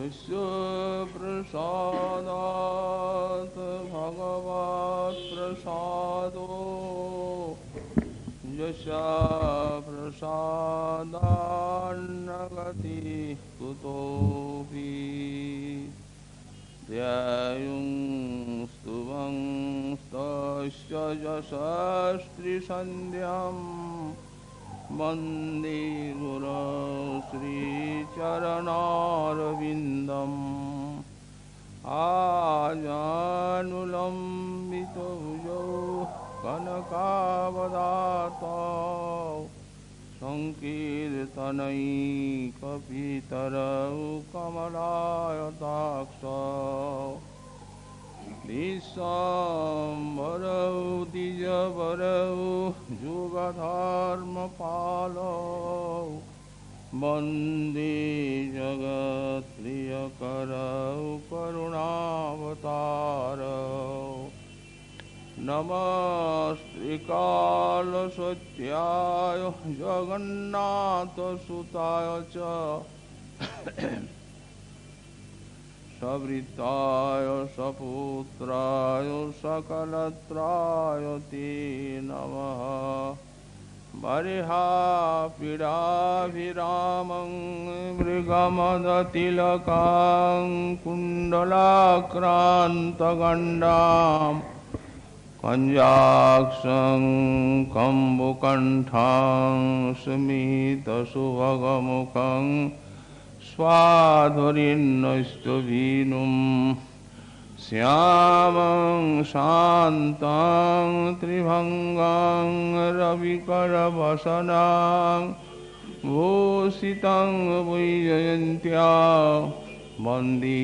यस्य प्रसादात् भगवत्प्रसादो यस्य प्रसादान्नगति कुतोऽपि ध्यायुं स्तुवंस्तस्य यशस्त्रिसन्ध्यां वन्दे गुरो श्रीचरणारविन्दम् आजानुलम्बितो भुजौ कनकावदातौ संकीर्तनैकपितरौ कमलायताक्षौ विश्वाम्बरौ द्विजवरौ युगधर्मपालौ वन्दे जगत्प्रियकरौ करुणावतारौ नमस्त्रिकालसत्याय जगन्नाथसुताय च सवृत्ताय सपुत्राय सकलत्राय ते नमः बर्हापीडाभिरामं मृगमदतिलकां कुण्डलाक्रान्तगण्डाम् कञ्जाक्षं कम्बुकण्ठां स्मितसुभगमुखं स्वाधुरीन्नस्तवीनुं श्यामं शान्तं त्रिभङ्गं रविकरवसनं भूषितं वैजयन्त्या वन्दे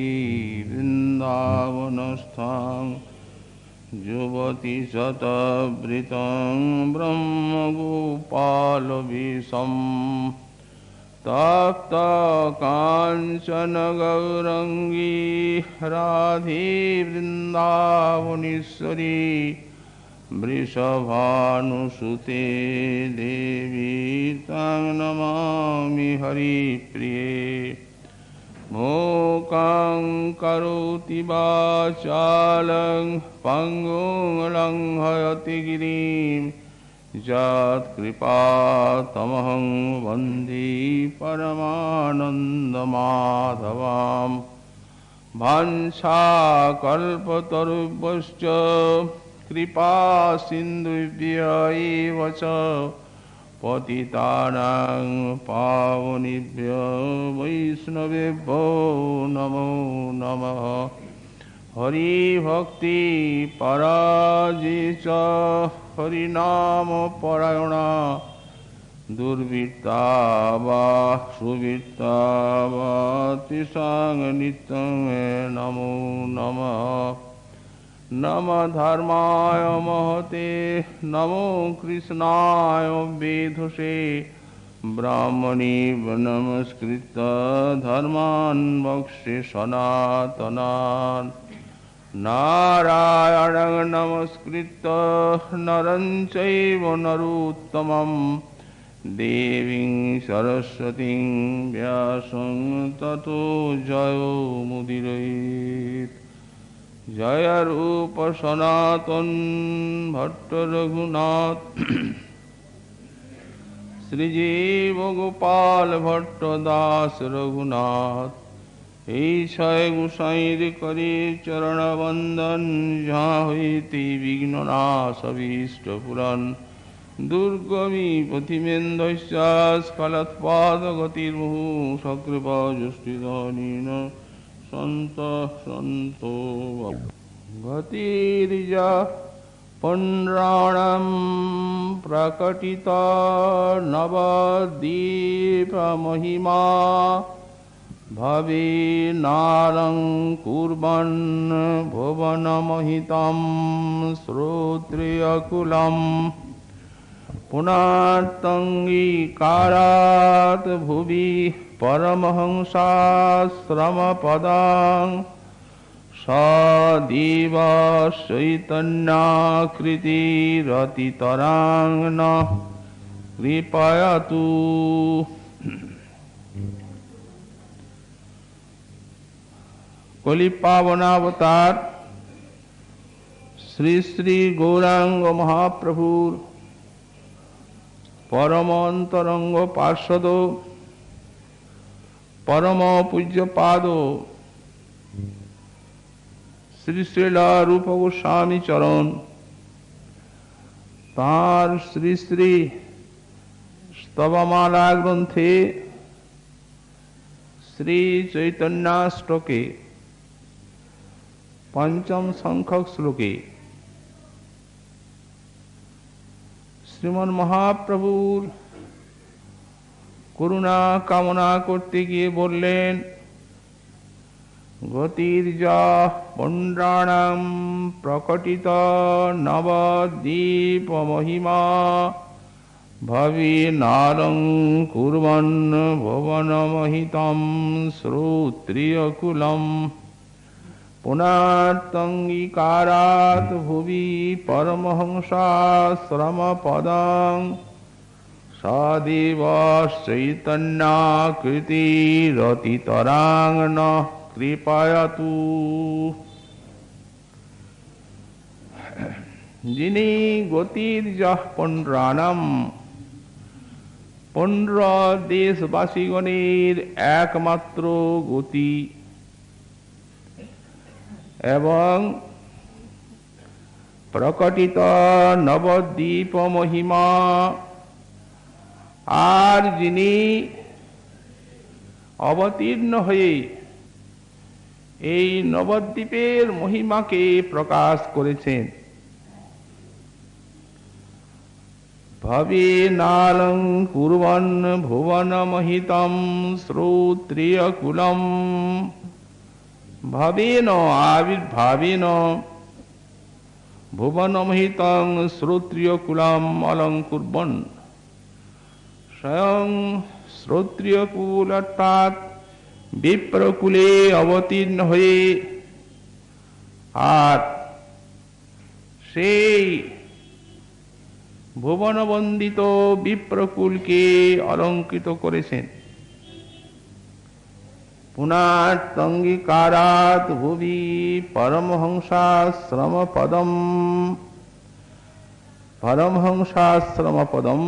वृन्दावनस्थं युवति शतवृतं ब्रह्मगोपालवेशम् तप्तकाञ्चन गौरङ्गी राधे वृन्दावनेश्वरी वृषभानुसुते देवी तं नमामि हरिप्रिये मूकं करोति वाचालं पङ्गुं लङ्घयति गिरिं यत्कृपातमहं वन्दे परमानन्दमाधवाम् वाञ्छाकल्पतरुभ्यश्च कृपासिन्धुभ्य एव च पतितानां पावनेभ्यो वैष्णवेभ्यो नमो नमः हरिभक्ति पराजित हरिनामपरायणा दुर्वृत्ता वा सुवृत्ता वा तेषां नित्यं नमो नमः नमः धर्माय महते नमो कृष्णाय वेधसे ब्राह्मणे नमस्कृत्य धर्मान् वक्ष्ये सनातनान् नारायणं नमस्कृत्य नरं चैव नरोत्तमं देवीं सरस्वतीं व्यासं ततो जयो मुदीरयेत् जय रूप सनातन भट्ट रघुनाथ श्रीजीव गोपाल भट्ट दास रघुनाथ ईशय गुसाईर करे चरण वंदन जहाँ हुई विघ्ननाश अभीष्ट पुराण दुर्गमी पथिमेन्द्र स्खलत्पाद गतिर्मुहु सकृपा जुष्टिदानीन संत संतो गतिर्जा पुण्राणं प्रकटित नवदीप महिमा भवे नारं कुर्वन् भुवनमहितं श्रोत्रियकुलं पुनातङ्गीकारात् भुवि परमहंसाश्रमपदां सदिव चैतन्याकृतिरतितरां न कृपयतु কলি পাবনাবতার শ্রী শ্রী গৌরাঙ্গ মহাপ্রভুর পরম অন্তরঙ্গ পার্ষদ পরম পূজ্যপাদ শ্রী শ্রীল রূপ গোস্বামী চরণ তাঁর শ্রী শ্রী স্তবমালা গ্রন্থে শ্রী চৈতন্যাষ্টকে পঞ্চম সংখ্যক শ্লোকে শ্রীমন মহাপ্রভুর করুণা কামনা করতে গিয়ে বললেন, গতির্যা পুণ্ড্রাণাম প্রকটিত নবদ্বীপ মহিমা ভবি নারং কুর্বন ভুবনমহিতম শ্রোত্রিয়কুলম পুনর্তঙ্গীকারাৎ ভুবি পরমহংসাশ্রমপদং সদেব চৈতন্যাকৃতিরতিতরাং নঃ কৃপয়তু। যিনি গতির্যঃ পুণ্ড্রাণাম, পুণ্ড্র দেশবাসীগণের একমাত্র গতি এবং প্রকটিত নবদ্বীপ মহিমা, আর যিনি অবতীর্ণ হয়ে এই নবদ্বীপের মহিমাকে প্রকাশ করেছেন। ভবে নালং কুর্বন ভুবনমহিতম শ্রোত্রিয়কুলম, ভবেন আবির্ভাবেন ভুবনমহিতং শ্রোত্রিয়কুলম অলঙ্কুর্বন। স্বয়ং শ্রোত্রিয়কুল অর্থাৎ বিপ্রকুলে অবতীর্ণ হয়ে আর সেই ভুবনবন্দিত বিপ্রকুলকে অলঙ্কৃত করেছেন। পুনর্তঙ্গীকারাৎ ভুবি পরমহংসাশ্রমপদম, পরমহংসাশ্রমপদম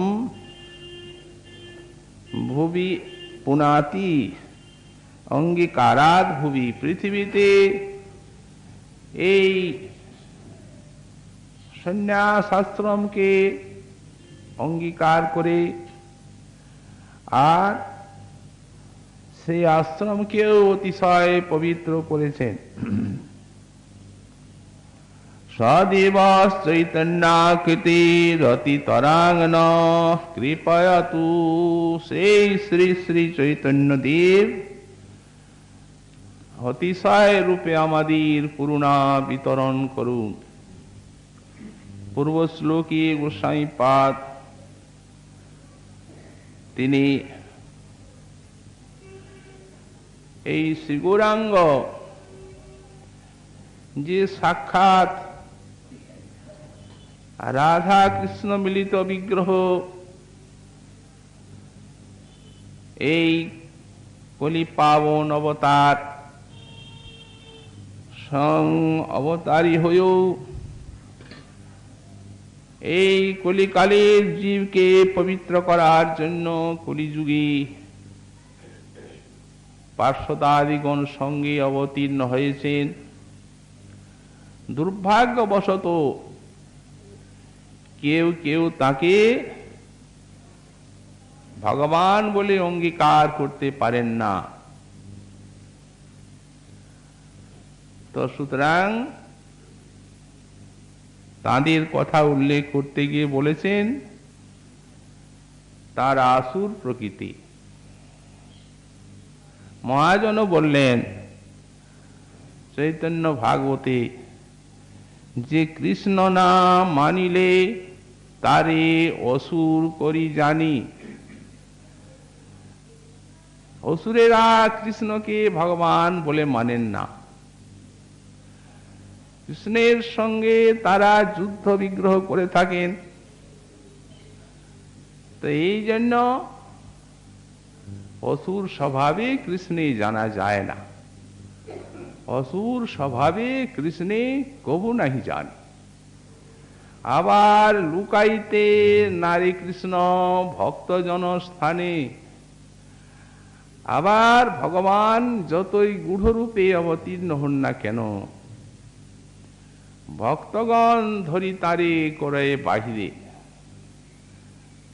ভুবি পুনাতি অঙ্গীকারাৎ ভুবি, পৃথিবীতে এই সন্ন্যাস আশ্রমকে অঙ্গীকার করে আর সেই আশ্রমকেও অতিশয় পবিত্র করেছেন। সদেব চৈতন্যাকৃতিরতিতরাং নঃ কৃপয়তু, সেই শ্রী শ্রী চৈতন্যদেব অতিশয় রূপে আমাদের করুণা বিতরণ করুন। পূর্ব শ্লোকে গোস্বামীপাদ তিনি এই শ্রী গৌরাঙ্গ যে সাক্ষাৎ রাধা কৃষ্ণ মিলিত বিগ্রহ, এই কলি পাবন অবতার সং অবতারী হয়েও এই কলিকালের জীবকে পবিত্র করার জন্য কলিযুগে পার্শ্বদাদিগণ সঙ্গে অবতীর্ণ হয়েছেন। দুর্ভাগ্যবশত কেউ কেউ তাকে ভগবান বলে অঙ্গীকার করতে পারেন না। তো সুতরাং তাদের কথা উল্লেখ করতে গিয়ে বলেছেন তার আসুর প্রকৃতি। মহাজন বললেন চৈতন্য ভাগবতে যে কৃষ্ণ না মানিলে তারে অসুর করি জানি। অসুরেরা কৃষ্ণকে ভগবান বলে মানেন না, কৃষ্ণের সঙ্গে তারা যুদ্ধ বিগ্রহ করে থাকেন। তো এই জন্য অসুর স্বভাবে কৃষ্ণে জানা যায় না। অসুর স্বভাবে কৃষ্ণে কবু নাহি জানি। আবার লুকাইতে নারী কৃষ্ণ ভক্তজন স্থানে। আবার ভগবান যতই গূঢ়রূপে অবতীর্ণ হন না কেন, ভক্তগণ ধরি তারে করে বাহিরে।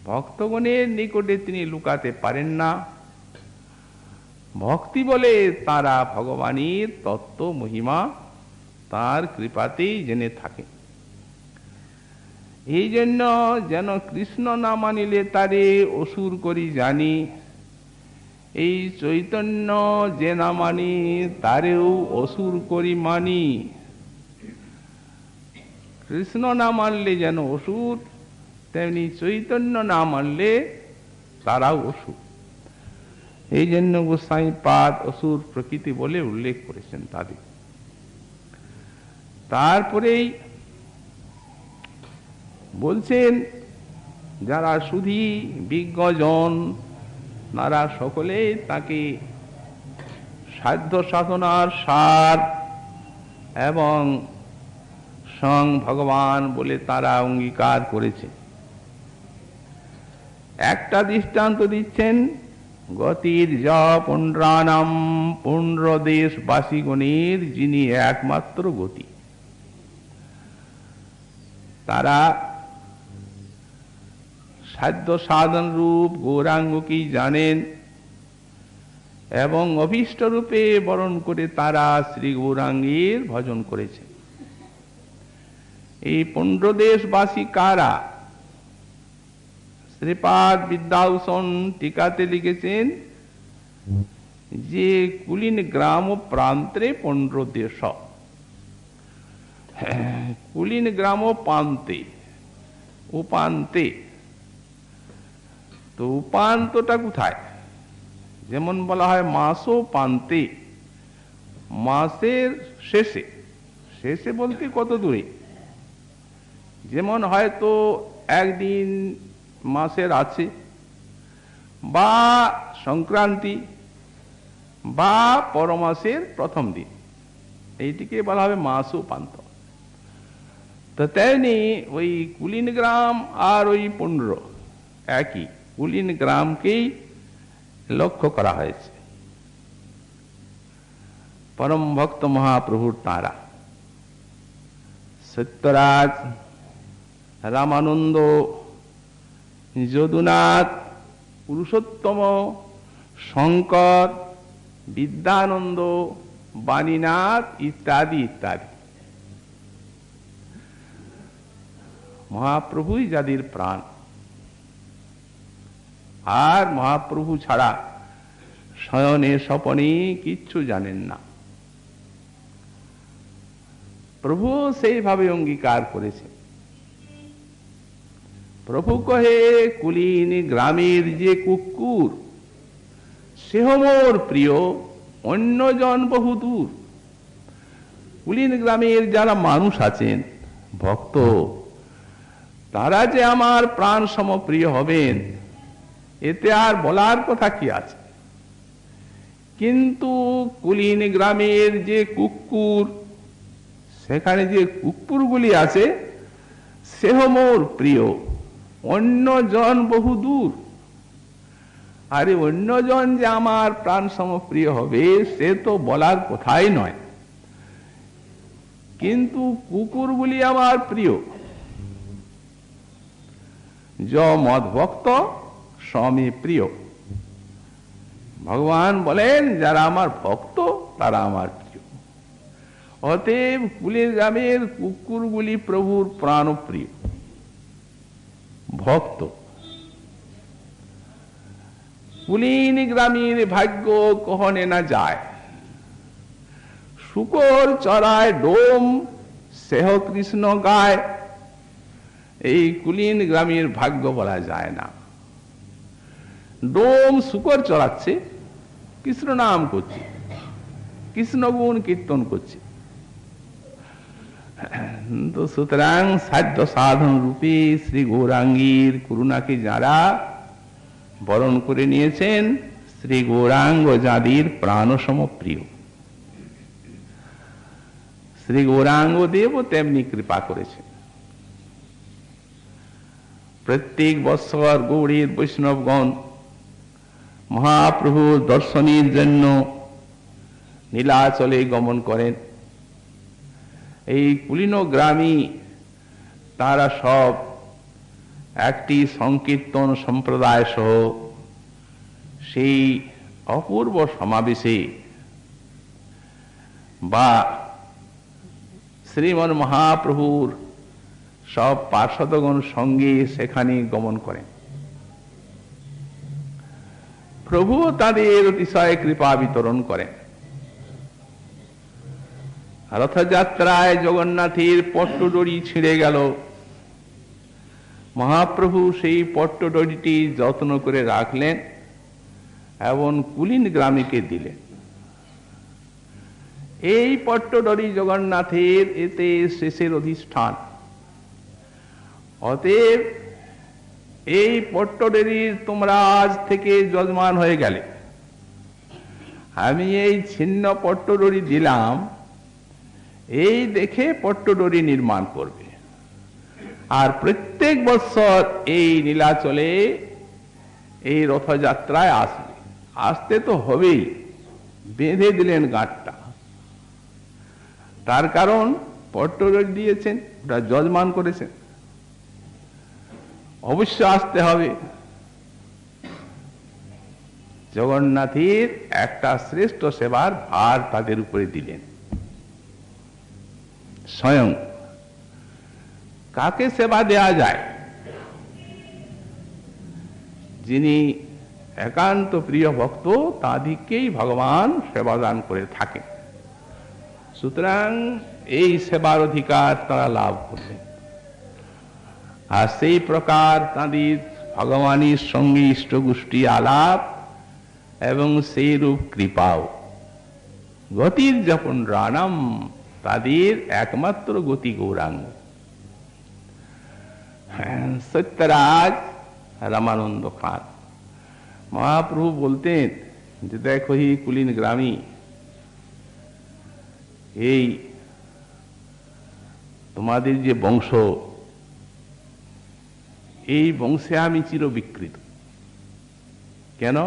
ভক্তগণের নিকটে তিনি লুকাতে পারেন না। ভক্তি বলে তারা ভগবানের তত্ত্ব মহিমা তার কৃপাতেই জেনে থাকে। এই জন্য যেন কৃষ্ণ না মানিলে তারে অসুর করি জানি। এই চৈতন্য যে না মানি তারেও অসুর করি মানি। কৃষ্ণ না মানলে যেন অসুর, তেমনি চৈতন্য না মানলে তারাও অসুর। এই জন্য গোসাই পাদ অসুর প্রকৃতি বলে উল্লেখ করেছেন তাদের। তারপরেই বলছেন যারা শুধু বিজ্ঞজন তারা সকলেই তাকে সাধ্য সাধনার সার এবং স্বয়ং ভগবান বলে তারা অঙ্গীকার করেছে। একটা দৃষ্টান্ত দিচ্ছেন, গতির য পুণ্ড্রানাম, পুণ্ড্রদেশবাসীগণের যিনি একমাত্র গতি। তারা সাধ্য সাধন রূপ গৌরাঙ্গকেই জানেন এবং অভীষ্ট রূপে বরণ করে তারা শ্রী গৌরাঙ্গের ভজন করেছে। এই পুণ্ড্রদেশবাসী কারা? শ্রীপাদ বিদ্যাভূষণ টিকাতে লিখেছেন যে কুলীন গ্রাম প্রান্তে পুণ্ড্রদেশ। কুলীন গ্রাম প্রান্তে, উপান্তে। তো উপান্তটা কোথায়? যেমন বলা হয় মাসও প্রান্তে, মাসের শেষে। শেষে বলতে কত দূরে? যেমন হয়তো একদিন মাসের আছে, বা সংক্রান্তি, বা পরমাসের প্রথম দিন, এইটিকে বলা হবে মাস উপান্ত। তো তেমনি ওই কুলীন গ্রাম আর ওই পুণ্ড্র একই, কুলীন গ্রামকেই লক্ষ্য করা হয়েছে। পরম ভক্ত মহাপ্রভুর তারা সত্যরাজ, রামানন্দ, যদুনাথ, পুরুষোত্তম, শঙ্কর, বিদ্যানন্দ, বাণীনাথ ইত্যাদি ইত্যাদি মহাপ্রভুই যাদের প্রাণ। আর মহাপ্রভু ছাড়া শয়নে স্বপনে কিচ্ছু জানেন না। প্রভু সেইভাবে অঙ্গীকার করেছে। প্রভু কহে কুলীন গ্রামের যে কুকুর, সেহ মোর প্রিয়, অন্যজন বহুদূর। কুলীন গ্রামের যারা মানুষ আছেন, ভক্ত, তারা যে আমার প্রাণ সমপ্রিয় হবেন এতে আর বলার কথা কি আছে। কিন্তু কুলীন গ্রামের যে কুকুর, সেখানে যে কুকুরগুলি আছে, সেহ মোর প্রিয়, অন্যজন বহুদূর। আরে অন্যজন যে আমার প্রাণ সমপ্রিয় হবে সে তো বলার কথাই নয়, কিন্তু কুকুরগুলি আমার প্রিয়। য মদ্ভক্ত স্বামী প্রিয়। ভগবান বলেন যারা আমার ভক্ত তারা আমার প্রিয়। অতএব কুলীন গ্রামের কুকুরগুলি প্রভুর প্রাণপ্রিয় ভক্ত। কুলীন গ্রামের ভাগ্য কহনে না যায়। শুকর চড়ায় ডোম, সেহ কৃষ্ণ গায়। এই কুলীন গ্রামের ভাগ্য বলা যায় না। ডোম শুকর চড়াচ্ছে, কৃষ্ণ নাম করছে, কৃষ্ণ গুণ কীর্তন করছে। তো সুতরাং সাধ্য সাধন রূপে শ্রী গৌরাঙ্গীর করুণাকে যারা বরণ করে নিয়েছেন, শ্রী গৌরাঙ্গ যাদের প্রাণসম প্রিয়। শ্রী গৌরাঙ্গ দেবও তেমনি কৃপা করেছেন। প্রত্যেক বৎসর গৌড়ীর বৈষ্ণবগণ মহাপ্রভুর দর্শনের জন্য নীলাচলে গমন করেন। এই কুলীন গ্রামী তারা সব একটি সংকীর্তন সম্প্রদায় সহ সেই অপূর্ব সমাবেশে বা শ্রীমন মহাপ্রভুর সব পার্ষদগণ সঙ্গে সেখানে গমন করেন। প্রভু তাদের অতিশয় কৃপা বিতরণ করেন। রথযাত্রায় জগন্নাথের পট্টদড়ি ছিঁড়ে গেল। মহাপ্রভু সেই পট্টদড়িটি যত্ন করে রাখলেন এবং কুলীন গ্রামীকে দিলেন। এই পট্টদড়ি জগন্নাথের এতে শেষের অধিষ্ঠান। অতএব এই পট্টদড়ির তোমরা আজ থেকে যজমান হয়ে গেলে। আমি এই ছিন্ন পট্টদড়ি দিলাম, এই দেখে পট্টদড়ি নির্মাণ করবে। আর প্রত্যেক বৎসর এই নীলাচলে এই রথযাত্রায় আসবে। আসতে তো হবেই, বেঁধে দিলেন গাঁটটা। তার কারণ পট্টদড়ি দিয়েছেন, ওটা যজমান করেছেন, অবশ্য আসতে হবে। জগন্নাথের একটা শ্রেষ্ঠ সেবার ভার তাদের উপরে দিলেন স্বয়ং। কাকে সেবা দেয়া যায়? যিনি একান্ত প্রিয় ভক্ত তাদেরকেই ভগবান সেবা দান করে থাকেন। সুতরাং এই সেবার অধিকার তারা লাভ করলেন। আর সেই প্রকার তাদের ভগবানের সঙ্গে ইষ্টগোষ্ঠী আলাপ এবং সেই রূপ কৃপাও। গতির যখন রানাম, তাদের একমাত্র গতি গৌরাঙ্গ। সত্যরাজ রামানন্দ খান মহাপ্রভু বলতেন যে দেখো হি কুলীন গ্রামী, এই তোমাদের যে বংশ, এই বংশে আমি চিরবিকৃত। কেন?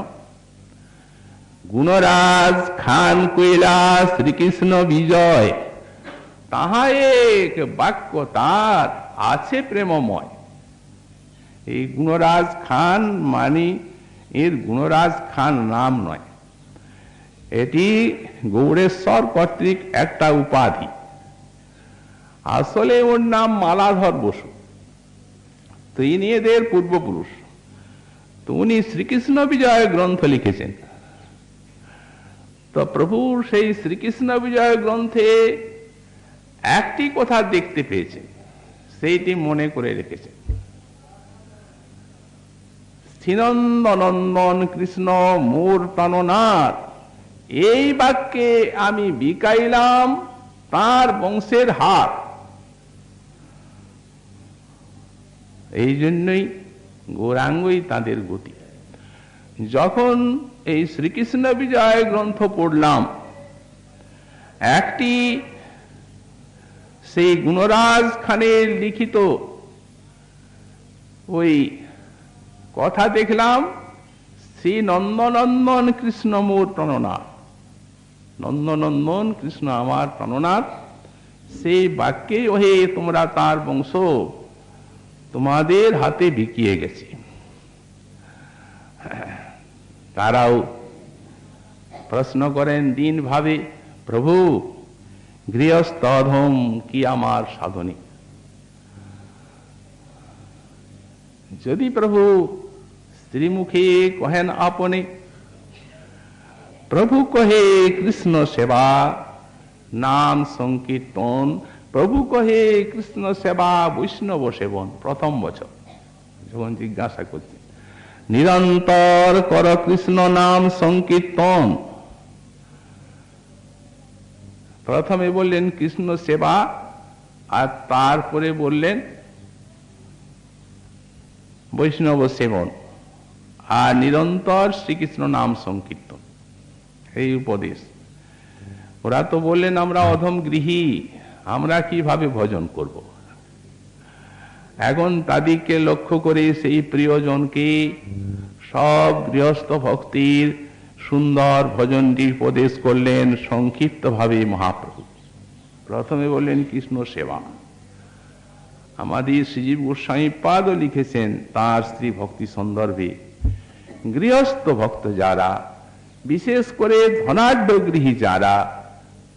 গুণরাজ খান কৈলাস শ্রীকৃষ্ণ বিজয়, তাহা এক বাক্য তার আছে প্রেমময়। এই গুণরাজ খান মানে এর গুণরাজ খান নাম নয়, এটি গৌড়েশ্বর কর্তৃক একটা উপাধি। আসলে ওর নাম মালাধর বসু। তো ইনি এদের পূর্বপুরুষ। তো উনি শ্রীকৃষ্ণ বিজয় গ্রন্থ লিখেছেন। তো প্রভুর সেই শ্রীকৃষ্ণ বিজয় গ্রন্থে একটি কথা দেখতে পেয়েছেন, সেইটি মনে করে রেখেছেন। স্থিনন্দনন্দন কৃষ্ণ মোর প্রাণনাথ, এই বাক্যে আমি বিকাইলাম তার বংশের হাত। এই জন্যই গৌরাঙ্গই তাদের গতি। যখন এই শ্রীকৃষ্ণ বিজয় গ্রন্থ পড়লাম, একটি সেই গুণরাজ খানের লিখিত ওই কথা দেখলাম, শ্রী নন্দনন্দন কৃষ্ণ মোর প্রাণনাথ, নন্দনন্দন কৃষ্ণ আমার প্রাণনাথ। সেই বাক্যে ওহে তোমরা তার বংশ, তোমাদের হাতে বিকিয়ে গেছে। তারাও প্রশ্ন করেন দিন ভাবে, প্রভু গৃহস্থ অধম কি আমার সাধনী? যদি প্রভু স্ত্রীমুখে কহেন আপনে, প্রভু কহে কৃষ্ণ সেবা নাম সংকীর্তন, প্রভু কহে কৃষ্ণ সেবা বৈষ্ণব সেবন। প্রথম বছর যখন জিজ্ঞাসা করছেন, নিরন্তর কর কৃষ্ণ নাম সংকীর্তন। প্রথমে বললেন কৃষ্ণ সেবা, আর তারপরে বললেন বৈষ্ণব সেবন, আর নিরন্তর শ্রীকৃষ্ণ নাম সংকীর্তন। এই উপদেশ। ওরা তো বললেন আমরা অধম গৃহী, আমরা কিভাবে ভজন করব? এখন তাদেরকে লক্ষ্য করে সেই প্রিয়জনকে সব গৃহস্থ ভক্তির সুন্দর ভজনটি উপদেশ করলেন সংক্ষিপ্তভাবে মহাপ্রভু। প্রথমে বললেন কৃষ্ণ সেবা। আমাদের শ্রীজীব গোস্বামী পাদও লিখেছেন তাঁর স্ত্রী ভক্তি সন্দর্ভে, গৃহস্থ ভক্ত যারা, বিশেষ করে ধনাঢ্য গৃহী যারা,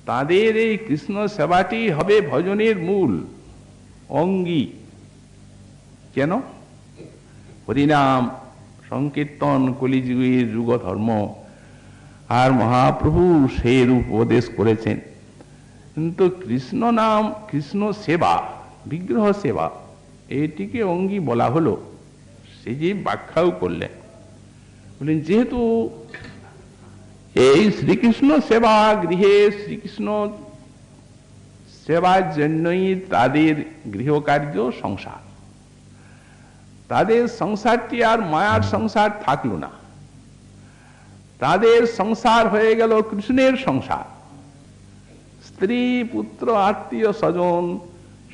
তাদের এই কৃষ্ণ সেবাটি হবে ভজনের মূল অঙ্গী। কেন? হরিনাম সংকীর্তন কলিযুগের যুগ ধর্ম, আর মহাপ্রভু সেই রূপ উপদেশ করেছেন। কিন্তু কৃষ্ণ নাম, কৃষ্ণ সেবা, বিগ্রহ সেবা, এটিকে অঙ্গী বলা হলো। সে যে ব্যাখ্যাও করলেন, বললেন যেহেতু এই শ্রীকৃষ্ণ সেবা গৃহে শ্রীকৃষ্ণ সেবার জন্যই তাদের গৃহকার্য সংসার, তাদের সংসারটি আর মায়ার সংসার থাকলো না, তাদের সংসার হয়ে গেল কৃষ্ণের সংসার। স্ত্রী পুত্র আত্মীয় স্বজন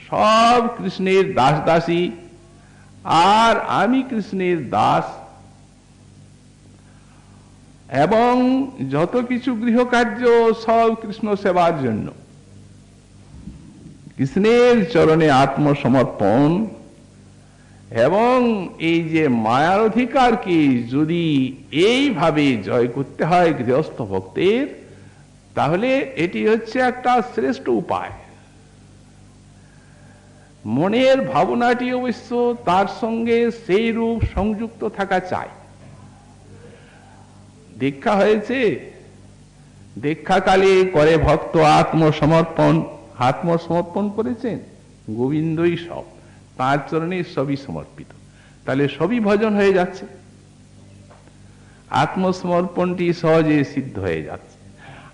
সব কৃষ্ণের দাস দাসী, আর আমি কৃষ্ণের দাস। এবং যত কিছু গৃহকার্য সব কৃষ্ণ সেবার জন্য, কৃষ্ণের চরণে আত্মসমর্পণ। এবং এই যে মায়ার অধিকারকে যদি এইভাবে জয় করতে হয় গৃহস্থ ভক্তের, তাহলে এটি হচ্ছে একটা শ্রেষ্ঠ উপায়। মনের ভাবনাটি অবশ্য তার সঙ্গে সেই রূপ সংযুক্ত থাকা চাই। দীক্ষা হয়েছে, দীক্ষাকালে করে ভক্ত আত্মসমর্পণ, আত্মসমর্পণ করেছেন, গোবিন্দই সব, তাঁর চরণে সবই সমর্পিত, তাহলে সবই ভজন হয়ে যাচ্ছে। আত্মসমর্পণটি সহজে সিদ্ধ হয়ে যাচ্ছে।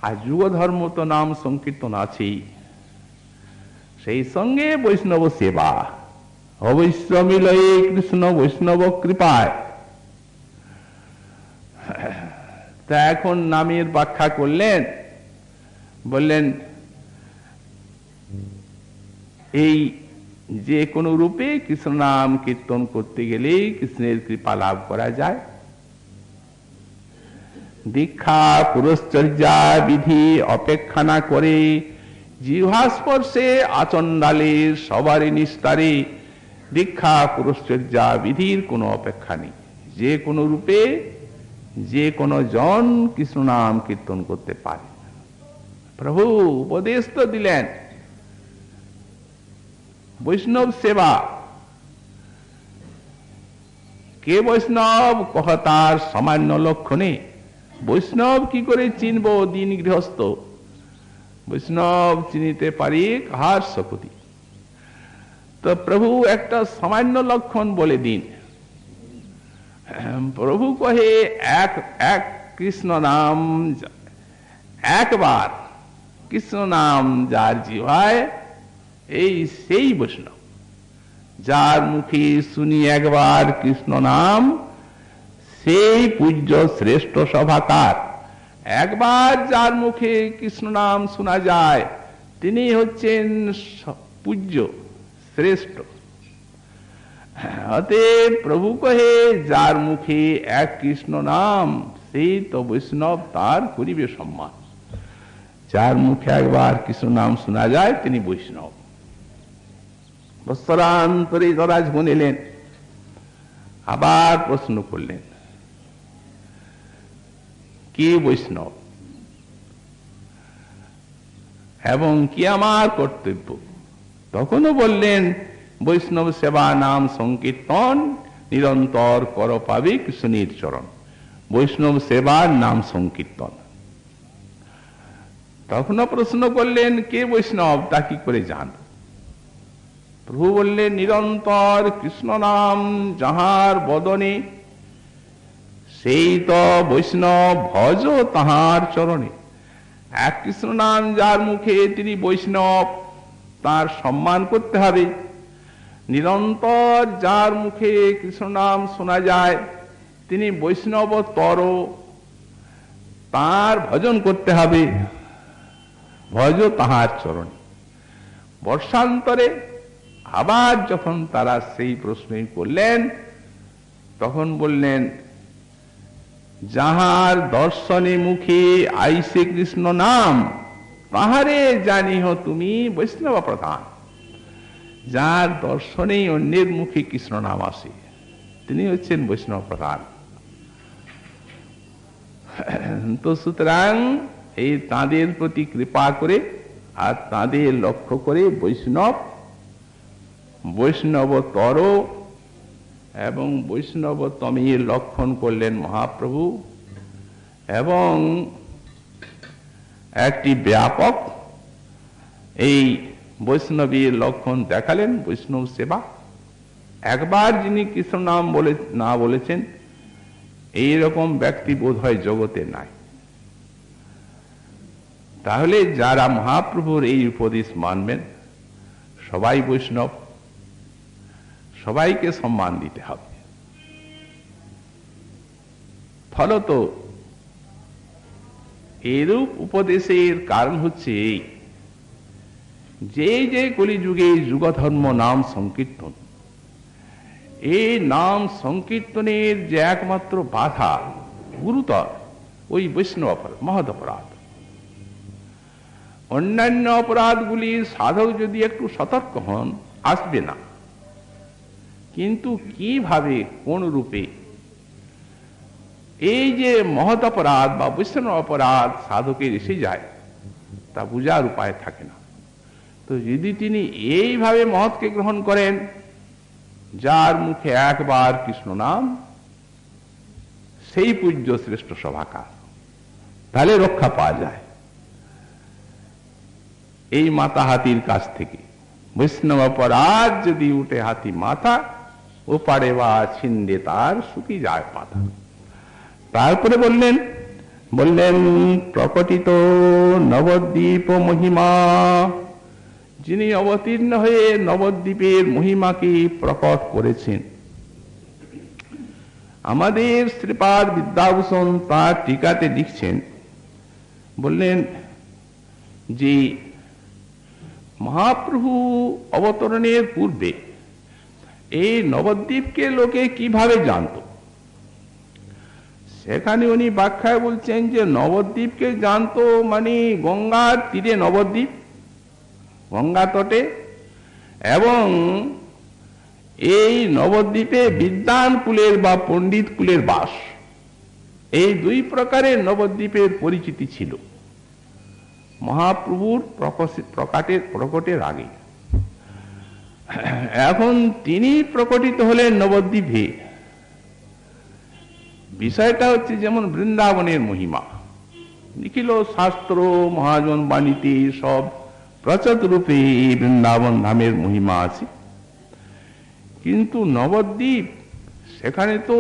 আর যুগ ধর্ম তো নাম সংকীর্তন আছেই, সেই সঙ্গে বৈষ্ণব সেবা, অবশ্য মিলয়ে কৃষ্ণ বৈষ্ণব কৃপায়। তা এখন নামের ব্যাখ্যা করলেন, বললেন এই যে কোনো রূপে কৃষ্ণ নাম কীর্তন করতে গেলে কৃষ্ণের কৃপা লাভ করা যায়। দীক্ষা পুরশ্চর্যা বিধি অপেক্ষা না করে জিহ্বাস্পর্শে আচণ্ডালের সবারই নিস্তারে দীক্ষা পুরশ্চর্যা বিধির কোনো অপেক্ষা নেই। যে কোনো রূপে যে কোনো জন কৃষ্ণ নাম কীর্তন করতে পারে। প্রভু উপদেশ তো দিলেন বৈষ্ণব সেবা। কে বৈষ্ণব? কহ তার সামান্য লক্ষণে। বৈষ্ণব কি করে চিনব? দিন গৃহস্থ বৈষ্ণব চিনিতে পারি কাহার শপথি। তো প্রভু একটা সামান্য লক্ষণ বলে দিন। প্রভু কহে এক কৃষ্ণ নাম, একবার কৃষ্ণ নাম যার জিহ্বায়, এই সেই বৈষ্ণব। যার মুখে শুনি একবার কৃষ্ণ নাম, সেই পূজ্য শ্রেষ্ঠ সভাকার। একবার যার মুখে কৃষ্ণ নাম শোনা যায়, তিনি হচ্ছেন পূজ্য শ্রেষ্ঠ। অতএব প্রভু কহে যার মুখে এক কৃষ্ণ নাম, সেই তো বৈষ্ণব, তার করিবে সম্মান। যার মুখে একবার কৃষ্ণ নাম শোনা যায় তিনি বৈষ্ণব। বৎসরান্তরে যরাজ বনিলেন, আবার প্রশ্ন করলেন কি বৈষ্ণব এবং কি আমার কর্তব্য? তখনও বললেন বৈষ্ণব সেবা নাম সংকীর্তন নিরন্তর কর পাবে কৃষ্ণের চরণ। বৈষ্ণব সেবার নাম সংকীর্তন। তখনও প্রশ্ন করলেন কে বৈষ্ণব, তা কি করে জানব? প্রভু বললেন নিরন্তর কৃষ্ণ নাম যাহার বদনে, সেই তো বৈষ্ণব, ভজ তাহার চরণে। এক কৃষ্ণ নাম যার মুখে তিনি বৈষ্ণব, তার সম্মান করতে হবে। নিরন্তর যার মুখে কৃষ্ণ নাম শোনা যায় তিনি বৈষ্ণব তর, তার ভজন করতে হবে। ভজ তাহার চরণে। বর্ষান্তরে আবার যখন তারা সেই প্রশ্নই করলেন, তখন বললেন, যাহার দর্শনে মুখে আইসে কৃষ্ণ নাম, তাহারে জানিহ তুমি বৈষ্ণব প্রধান। যার দর্শনেই অন্যের মুখে কৃষ্ণ নাম আসে, তিনি হচ্ছেন বৈষ্ণব প্রধান। তো সুতরাং এই তাঁদের প্রতি কৃপা করে আর তাঁদের লক্ষ্য করে বৈষ্ণবতর এবং বৈষ্ণবতমের লক্ষণ করলেন মহাপ্রভু, এবং একটি ব্যাপক এই বৈষ্ণবীর লক্ষণ দেখালেন, বৈষ্ণব সেবা। একবার যিনি কৃষ্ণ নাম না বলেছেন, এইরকম ব্যক্তি বোধ হয় জগতে নাই। তাহলে যারা মহাপ্রভুর এই উপদেশ মানবেন, সবাই বৈষ্ণব, সবাইকে সম্মান দিতে হবে। ফলত এরূপ উপদেশের কারণ হচ্ছে এই, যে কলিযুগে যুগধর্ম নাম সংকীর্তন, এই নাম সংকীর্তনের যে একমাত্র বাধা গুরুতর, ওই বৈষ্ণব মহৎ অপরাধ। অন্যান্য অপরাধগুলির সাধক যদি একটু সতর্ক হন, আসবে না। কিন্তু কিভাবে, কোন রূপে এই যে মহৎ অপরাধ বা বৈষ্ণব অপরাধ সাধকের এসে যায়, তা বুঝার উপায় থাকে না। তো যদি তিনি এইভাবে মহৎকে গ্রহণ করেন, যার মুখে একবার কৃষ্ণ নাম, সেই পূজ্য শ্রেষ্ঠ সভাকার, তাহলে রক্ষা পাওয়া যায় এই মাতা হাতির কাছ থেকে। বৈষ্ণব অপরাধ যদি উঠে হাতি মাথা, ও পারে বা ছিন্দে তার শুকি যায় পাতা। তারপরে বললেন প্রকটিত নবদ্বীপ মহিমা, যিনি অবতীর্ণ হয়ে নবদ্বীপের মহিমাকে প্রকট করেছেন। আমাদের শ্রীপাদ বিদ্যাভূষণ তার টিকাতে লিখছেন, বললেন যে মহাপ্রভু অবতরণের পূর্বে এই নবদ্বীপকে লোকে কিভাবে জানত, সেখানে উনি ব্যাখ্যায় বলছেন যে নবদ্বীপকে জানতো মানে গঙ্গার তীরে নবদ্বীপ, গঙ্গা তটে, এবং এই নবদ্বীপে বিদ্বান কুলের বা পণ্ডিত কুলের বাস। এই দুই প্রকারের নবদ্বীপের পরিচিতি ছিল মহাপ্রভুর প্রকটের আগে। এখন তিনি প্রকটিত হলেন নবদ্বীপে। বিষয়টা হচ্ছে যেমন বৃন্দাবনের মহিমা, নিখিল শাস্ত্র মহাজন বাণীতে সব প্রচুর রূপে এই বৃন্দাবন ধামের মহিমা আছে। কিন্তু নবদ্বীপ, সেখানে তো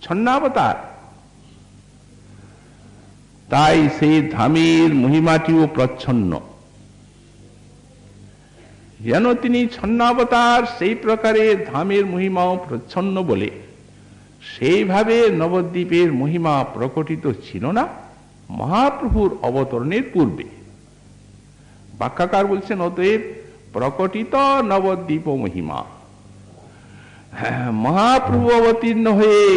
ছন্নাবতার, তাই সেই ধামের মহিমাটিও প্রচ্ছন্ন। যেন তিনি ছন্নাবতার, সেই প্রকারে ধামের মহিমাও প্রচ্ছন্ন বলে সেইভাবে নবদ্বীপের মহিমা প্রকটিত ছিল না মহাপ্রভুর অবতরণের পূর্বে। ব্যাখ্যাকার বলছেন, অতএব প্রকটিত নবদ্বীপ মহিমা, মহাপ্রভু অবতীর্ণ হয়ে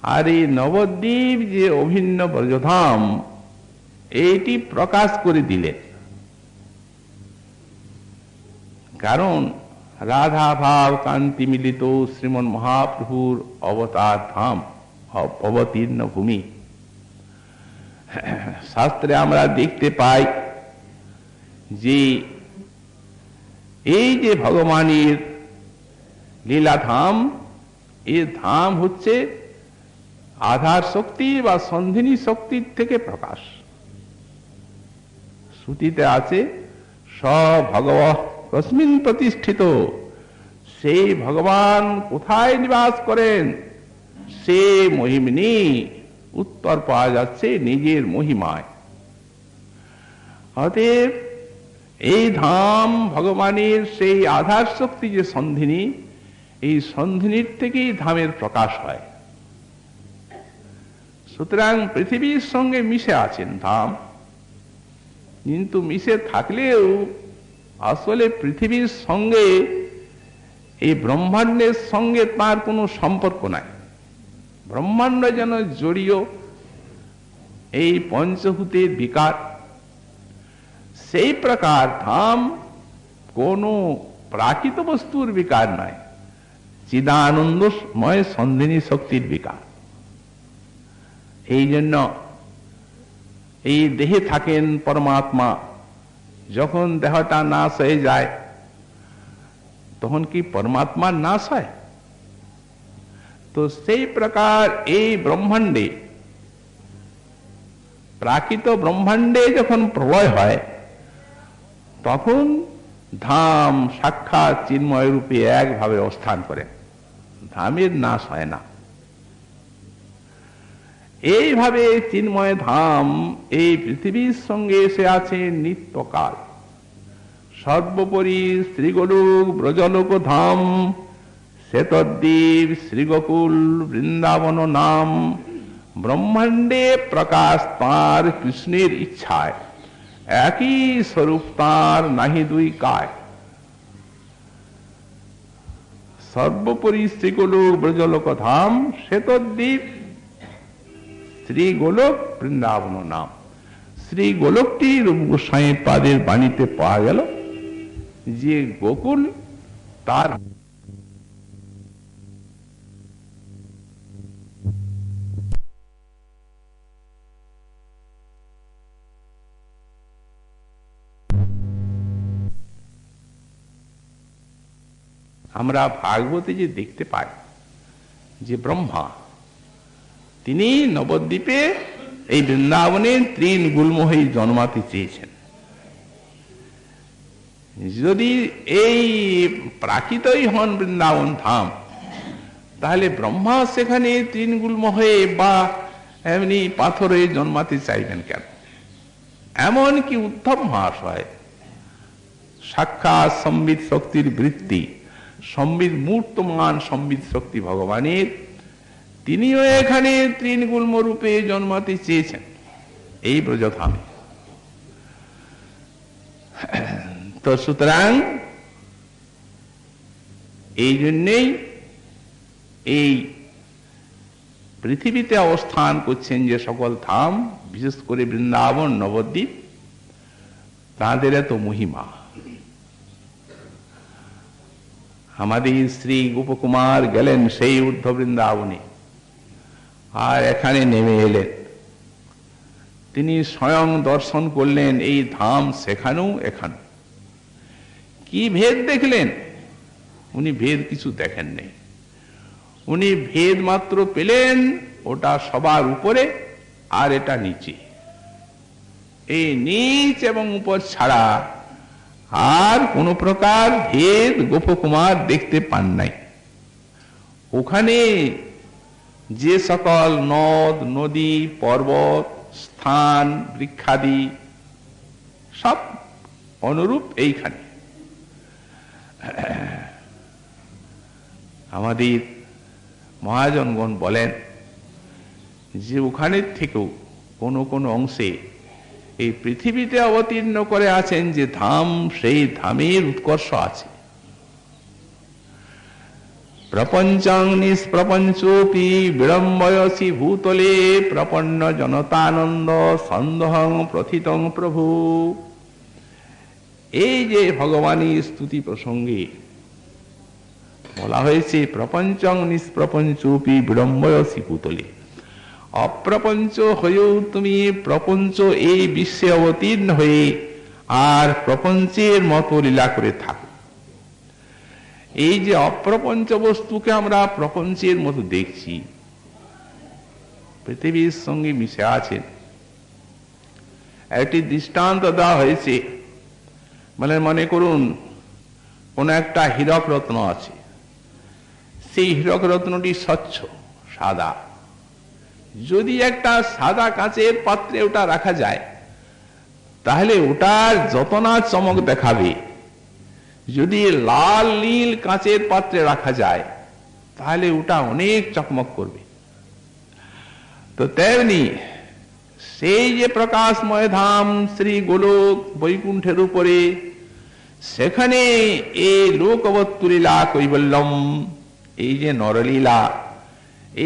আর এই নবদ্বীপ যে অভিন্ন ব্রজধাম, এইটি প্রকাশ করে দিলেন। কারণ রাধা ভাব কান্তি মিলিত শ্রীমন মহাপ্রভুর অবতার ধাম, অবতীর্ণ ভূমি। শাস্ত্রে আমরা দেখতে পাই যে এই যে ভগবানের লীলাধাম, এই ধাম হচ্ছে আধার শক্তি বা সন্ধিনী শক্তির থেকে প্রকাশ। শ্রুতিতে আছে, স ভগব তস্মিন প্রতিষ্ঠিত, সেই ভগবান কোথায় নিবাস করেন, সে মহিমিনী, উত্তর পাওয়া যাচ্ছে নিজের মহিমায়। অতএব এই ধাম ভগবানের সেই আধার শক্তি যে সন্ধিনী, এই সন্ধিনীর থেকেই ধামের প্রকাশ হয়। সুতরাং পৃথিবীর সঙ্গে মিশে আছেন ধাম, কিন্তু মিশে থাকলেও আসলে পৃথিবীর সঙ্গে এই ব্রহ্মাণ্ডের সঙ্গে তার কোনো সম্পর্ক নাই। ব্রহ্মাণ্ড যেন জড়িয়ে এই পঞ্চভূতের বিকার, সেই প্রকার ধাম কোনো প্রাকৃত বস্তুর বিকার নয়, চিদানন্দময় সন্ধিনী শক্তির বিকার। এই জন্য এই দেহে থাকেন পরমাত্মা, যখন দেহটা নাশ হয়ে যায় তখন কি পরমাত্মার নাশ হয়? তো সেই প্রকার এই ব্রহ্মাণ্ডে, প্রাকৃত ব্রহ্মাণ্ডে যখন প্রলয় হয় তখন ধাম সাক্ষাৎ চিন্ময় রূপে একভাবে অবস্থান করে, ধামের নাশ হয় না। এইভাবে চিন্ময় ধাম এই পৃথিবীর সঙ্গে এসে আছে নিত্যকাল। সর্বোপরি শ্রীগোলক ব্রজলোক ধাম, শ্বেতদ্বীপ শ্রীগোকুল বৃন্দাবন নাম, ব্রহ্মাণ্ডে প্রকাশ তাঁর কৃষ্ণের ইচ্ছায়, একই স্বরূপ তাঁর নাহি দুই কায়। সর্বোপরি শ্রীগোলক ব্রজলোক ধাম, শ্বেতদ্বীপ শ্রীগোলক বৃন্দাবন নাম। শ্রী গোলকটি রূপ গোস্বামী পাদের বাণীতে পাওয়া গেল যে গোকুল তার আমরা ভাগবতে যে দেখতে পাই যে ব্রহ্মা তিনি নবদ্বীপে এই বৃন্দাবনে তৃণ গুল্ম হয়ে জন্মাতে চেয়েছেন। যদি এই প্রাকৃতই হন বৃন্দাবন ধাম, তাহলে ব্রহ্মা সেখানে তৃণ গুল্ম হয়ে বা এমনি পাথরে জন্মাতে চাইবেন কেন? এমন কি উদ্ধব মহাশয় সাক্ষাৎ সম্বিত শক্তির বৃত্তি, সম্বিত মূর্তমান সম্বিত শক্তি ভগবানের, তিনিও এখানে তৃণগুল্ম রূপে জন্মাতে চেয়েছেন এই ব্রজধামে। তো সুতরাং এই জন্যেই এই পৃথিবীতে অবস্থান করছেন যে সকল ধাম, বিশেষ করে বৃন্দাবন নবদ্বীপ, তাঁদের এত মহিমা। আমাদের শ্রী গোপকুমার গেলেন সেই ঊর্ধ্ব বৃন্দাবনে, আর এখানে নেমে এলেন। তিনি স্বয়ং দর্শন করলেন এই ধাম সেখানেও এখানে। কি ভেদ দেখলেন? উনি ভেদ কিছু দেখেন নেই। উনি ভেদ মাত্র পেলেন ওটা সবার উপরে আর এটা নিচে। এই নিচ এবং উপর ছাড়া আর কোন প্রকার ভেদ গোপকুমার দেখতে পান নাই। ওখানে যে সকল নদ নদী পর্বত স্থান বৃক্ষাদি সব অনুরূপ এইখানে। আমাদের মহাজনগণ বলেন যে ওখানের থেকেও কোন কোন অংশে এই পৃথিবীতে অবতীর্ণ করে আছেন যে ধাম, সেই ধামের উৎকর্ষ আছে। প্রপঞ্চং নিষ্প্রপঞ্চোপি বিড়ম্বয়সি ভূতলে, প্রপন্ন জনতানন্দ সন্দহং প্রথিতং প্রভু। এই যে ভগবানের স্তুতি প্রসঙ্গে বলা হয়েছে প্রপঞ্চং নিষ্প্রপঞ্চোপি বিড়ম্বয়সি ভূতলে, অপ্রপঞ্চ হয়েও তুমি প্রপঞ্চ এই বিশ্বে অবতীর্ণ হয়ে আর প্রপঞ্চের মতো লীলা করে থাকো। এই যে অপ্রপঞ্চ বস্তুকে আমরা প্রপঞ্চের মতো দেখছি, পৃথিবীর সঙ্গে মিশে আছেন। একটি দৃষ্টান্ত দেওয়া হয়েছে, মানে মনে করুন কোন একটা হীরক রত্ন আছে, সেই হীরক রত্নটি স্বচ্ছ সাদা। যদি একটা সাদা কাঁচের পাত্রে ওটা রাখা যায়, তাহলে ওটার যত না চমক দেখাবে। যদি লাল নীল কাঁচের পাত্রে রাখা যায়, তাহলে ওটা অনেক চকমক করবে। তো তেমনি সেই যে প্রকাশময় ধাম শ্রী গোলক বৈকুণ্ঠের উপরে, সেখানে এই লোকবত্তু লীলা কৈবল্যম, এই যে নরলীলা,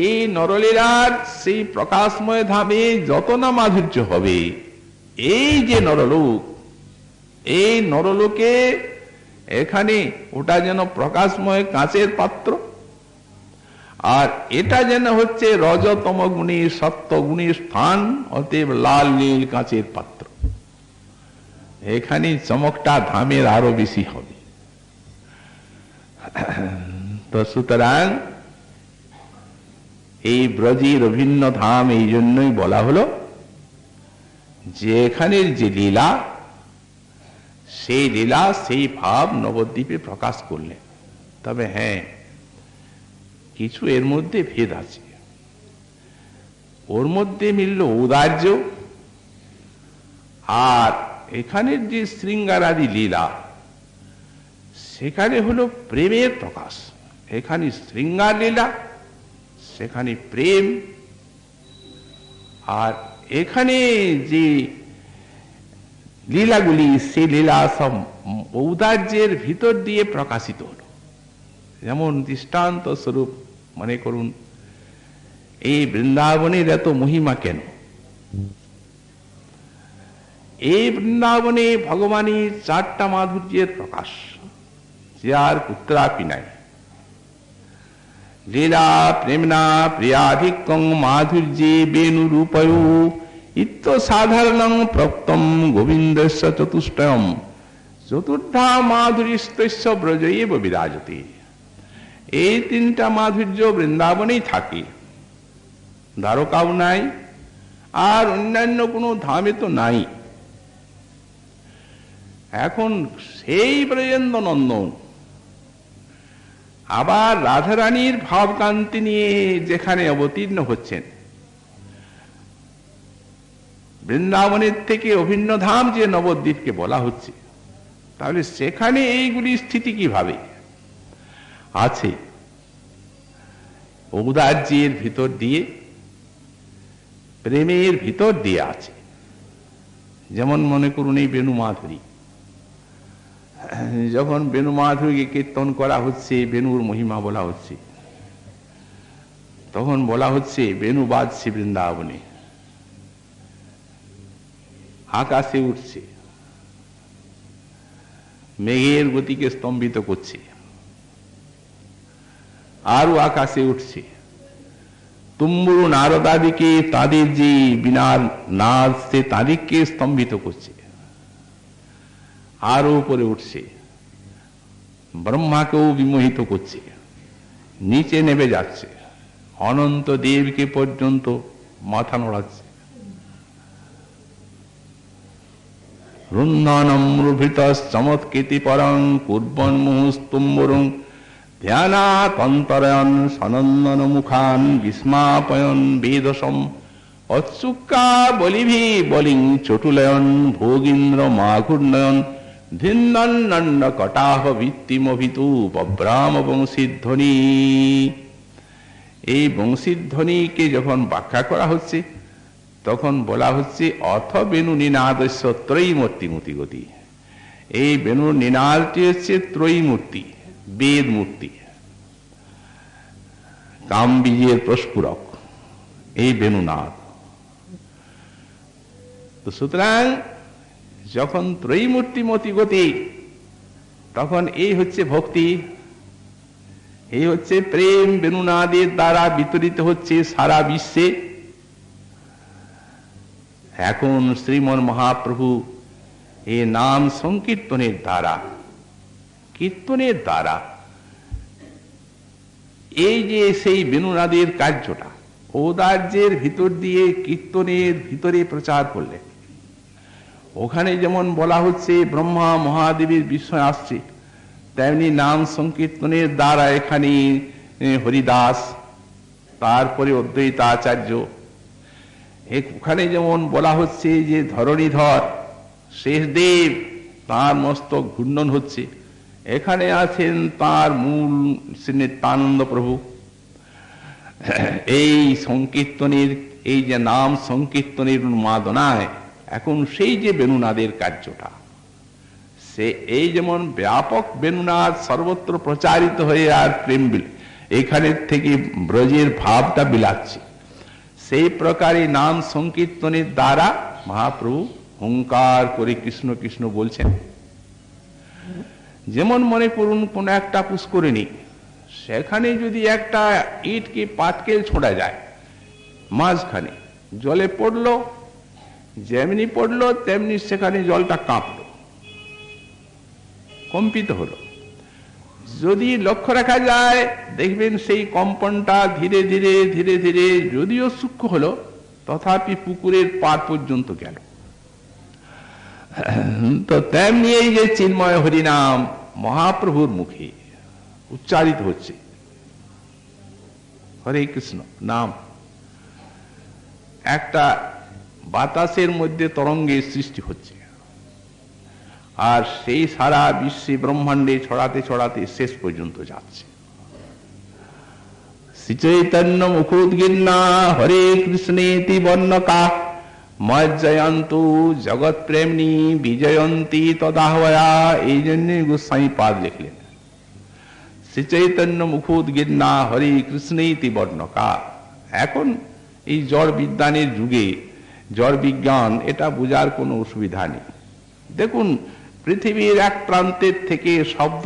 এই নরলীলার সেই প্রকাশময় ধামে যত না মাধুর্য হবে, এই যে নরলোক, এই নরলোকে এখানে ওটা যেন প্রকাশময় কাঁচের পাত্র, আর এটা যেন হচ্ছে রজতম গুণের সত্য গুণের স্থান, অতএব লাল নীল কাঁচের পাত্র। এখানে চমকটা ধামের আরো বেশি হবে। তো সুতরাং এই ব্রজের অভিন্ন ধাম এই জন্যই বলা হলো যে এখানের যে লীলা, সেই লীলা সেই ভাব নবদ্বীপে প্রকাশ করলেন। তবে হ্যাঁ, কিছু এর মধ্যে ভেদ আছে। ওর মধ্যে মিলল ঔদার্য, আর এখানের যে শৃঙ্গারাদি লীলা, সেখানে হলো প্রেমের প্রকাশ। এখানে শৃঙ্গার লীলা, সেখানে প্রেম, আর এখানে যে লীলাগুলি, সেই লীলা সব ঔদার্যের ভিতর দিয়ে প্রকাশিত হল। যেমন দৃষ্টান্ত স্বরূপ মনে করুন, এই বৃন্দাবনের এত মহিমা কেন? এই বৃন্দাবনে ভগবানের চারটা মাধুর্যের প্রকাশ, যে আর পুত্রাপি নাই। লীলা প্রেমনা প্রিয়াধিকং মাধুর্যে বেণুরূপয় ইত্য সাধারণং প্রক্তম গোবিন্দস্য চতুষ্টয়ম চতুর্ধা মাধুরীস্তস্য ব্রজৈব বিরাজতে। এই তিনটা মাধুর্য বৃন্দাবনেই থাকে, দ্বারকাও নাই, আর অন্যান্য কোনো ধামে তো নাই। এখন সেই ব্রজেন্দ্র নন্দন আবার রাধারানীর ভাবকান্তি নিয়ে যেখানে অবতীর্ণ হচ্ছেন, বৃন্দাবনের থেকে অভিন্ন ধাম যে নবদ্বীপকে বলা হচ্ছে, তাহলে সেখানে এইগুলি স্থিতি কিভাবে আছে? ঔদার্যের ভিতর দিয়ে, প্রেমের ভিতর দিয়ে আছে। যেমন মনে করুন এই বেণু মাধুরী, যখন বেণু মাধুরীকে কীর্তন করা হচ্ছে, বেণুর মহিমা বলা হচ্ছে, তখন বলা হচ্ছে বেণু বাজছে বৃন্দাবনে, আকাশে উঠছে, মেঘের গতিকে স্তম্ভিত করছে, আরো আকাশে উঠছে, তুম্বুরু নারদাদিকে তাদের যে বিনার নাচ, সে তাদেরকে স্তম্ভিত করছে, আরো উপরে উঠছে, ব্রহ্মাকেও বিমোহিত করছে, নিচে নেমে যাচ্ছে, অনন্ত দেবকে পর্যন্ত মাথা নড়াচ্ছে। রুন্ধনমৃভৃত চমৎকৃতি পরং কুর্বন মুহুস্তুম্বরং ধ্যানাতন্তরয়ন সনন্দন মুখান বিস্মাপয়ন বেদসম অচ্যুক্কা বলিভি বলিং চটুলয়ন ভোগীন্দ্র মাঘূর্ণয়ন ধিন্নন্ন কটাহ ভিত্তিমভিতু বব্রাম বংশীধ্বনি। এই বংশীধ্বনিকে যখন ব্যাখ্যা করা হচ্ছে, তখন বলা হচ্ছে অথ বেণু নিনাদস্য ত্রয়ীমূর্তি মূর্তিগতি। এই বেণুর নিনাদটি হচ্ছে ত্রয়ীমূর্তি, বেদ মূর্তি, কাম বীজের প্রস্ফুরক এই বেণুনাদ। তো সুতরাং যখন ত্রয়ীমূর্তি মতিগতি, তখন এই হচ্ছে ভক্তি, এই হচ্ছে প্রেম বেণুনাদের দ্বারা বিতরিত হচ্ছে সারা বিশ্বে। এখন শ্রীমন মহাপ্রভু এই নাম সংকীর্তনের দ্বারা, কীর্তনের দ্বারা এই যে সেই বেণুনাদের কার্যটা ঔদার্যের ভিতর দিয়ে কীর্তনের ভিতরে প্রচার করলেন। ওখানে যেমন বলা হচ্ছে ব্রহ্মা মহাদেবের বিষয় আসছে, তেমনি নাম সংকীর্তনের দ্বারা এখানে হরিদাস, তারপরে অদ্বৈতাচার্য, ওখানে যেমন বলা হচ্ছে যে ধরণীধর শেষদেব, তার মস্তক ঘূর্ণন হচ্ছে, এখানে আছেন তার মূল শ্রী নিত্যানন্দ প্রভু। এই সংকীর্তনের, এই যে নাম সংকীর্তনের উন্মাদনায় এখন সেই যে বেণুনাদের কার্যটা, সে এই যেমন ব্যাপক বেণুনাদ সর্বত্র প্রচারিত হয়ে আর প্রেম এখানে থেকে ব্রজের ভাবটা বিলাচ্ছে, সেই প্রকারে নাম সংকীর্তনের দ্বারা মহাপ্রভু হুঙ্কার করে কৃষ্ণ কৃষ্ণ বলছেন। যেমন মনে করুন কোন একটা পুষ্করিণী, সেখানে যদি একটা ইটকে পাটকেল ছোঁড়া যায়, মাঝখানে জলে পড়লো, যেমনি পড়লো তেমনি সেখানে জলটা কাঁপলো, কম্পিত হলো। যদি লক্ষ্য রাখা যায় দেখবেন সেই কম্পনটা ধীরে ধীরে ধীরে ধীরে যদিও সূক্ষ্ম হলো, তথাপি পুকুরের পার পর্যন্ত গেল। তো তেমনি এই যে চিন্ময় হরিনাম মহাপ্রভুর মুখে উচ্চারিত হচ্ছে, হরে কৃষ্ণ নাম একটা বাতাসের মধ্যে তরঙ্গের সৃষ্টি হচ্ছে, আর সেই সারা বিশ্বে ব্রহ্মাণ্ডে ছড়াতে ছড়াতে শেষ পর্যন্ত যাচ্ছে। শ্রী চৈতন্য মুখোদ্গীর্ণা হরে কৃষ্ণেতি বর্ণকা মজ্জয়ন্তু জগৎ প্রেমনি বিজয়ন্তী তদাহ্বয়া। এই জন্য গোস্বামী পাদ লিখলেন শ্রী চৈতন্য মুখোদ্গীর্ণা হরে কৃষ্ণেতি বর্ণকা। এখন এই জড় বিজ্ঞানের যুগে জড় বিজ্ঞান এটা বোঝার কোনো অসুবিধা নেই। দেখুন পৃথিবীর এক প্রান্তের থেকে শব্দ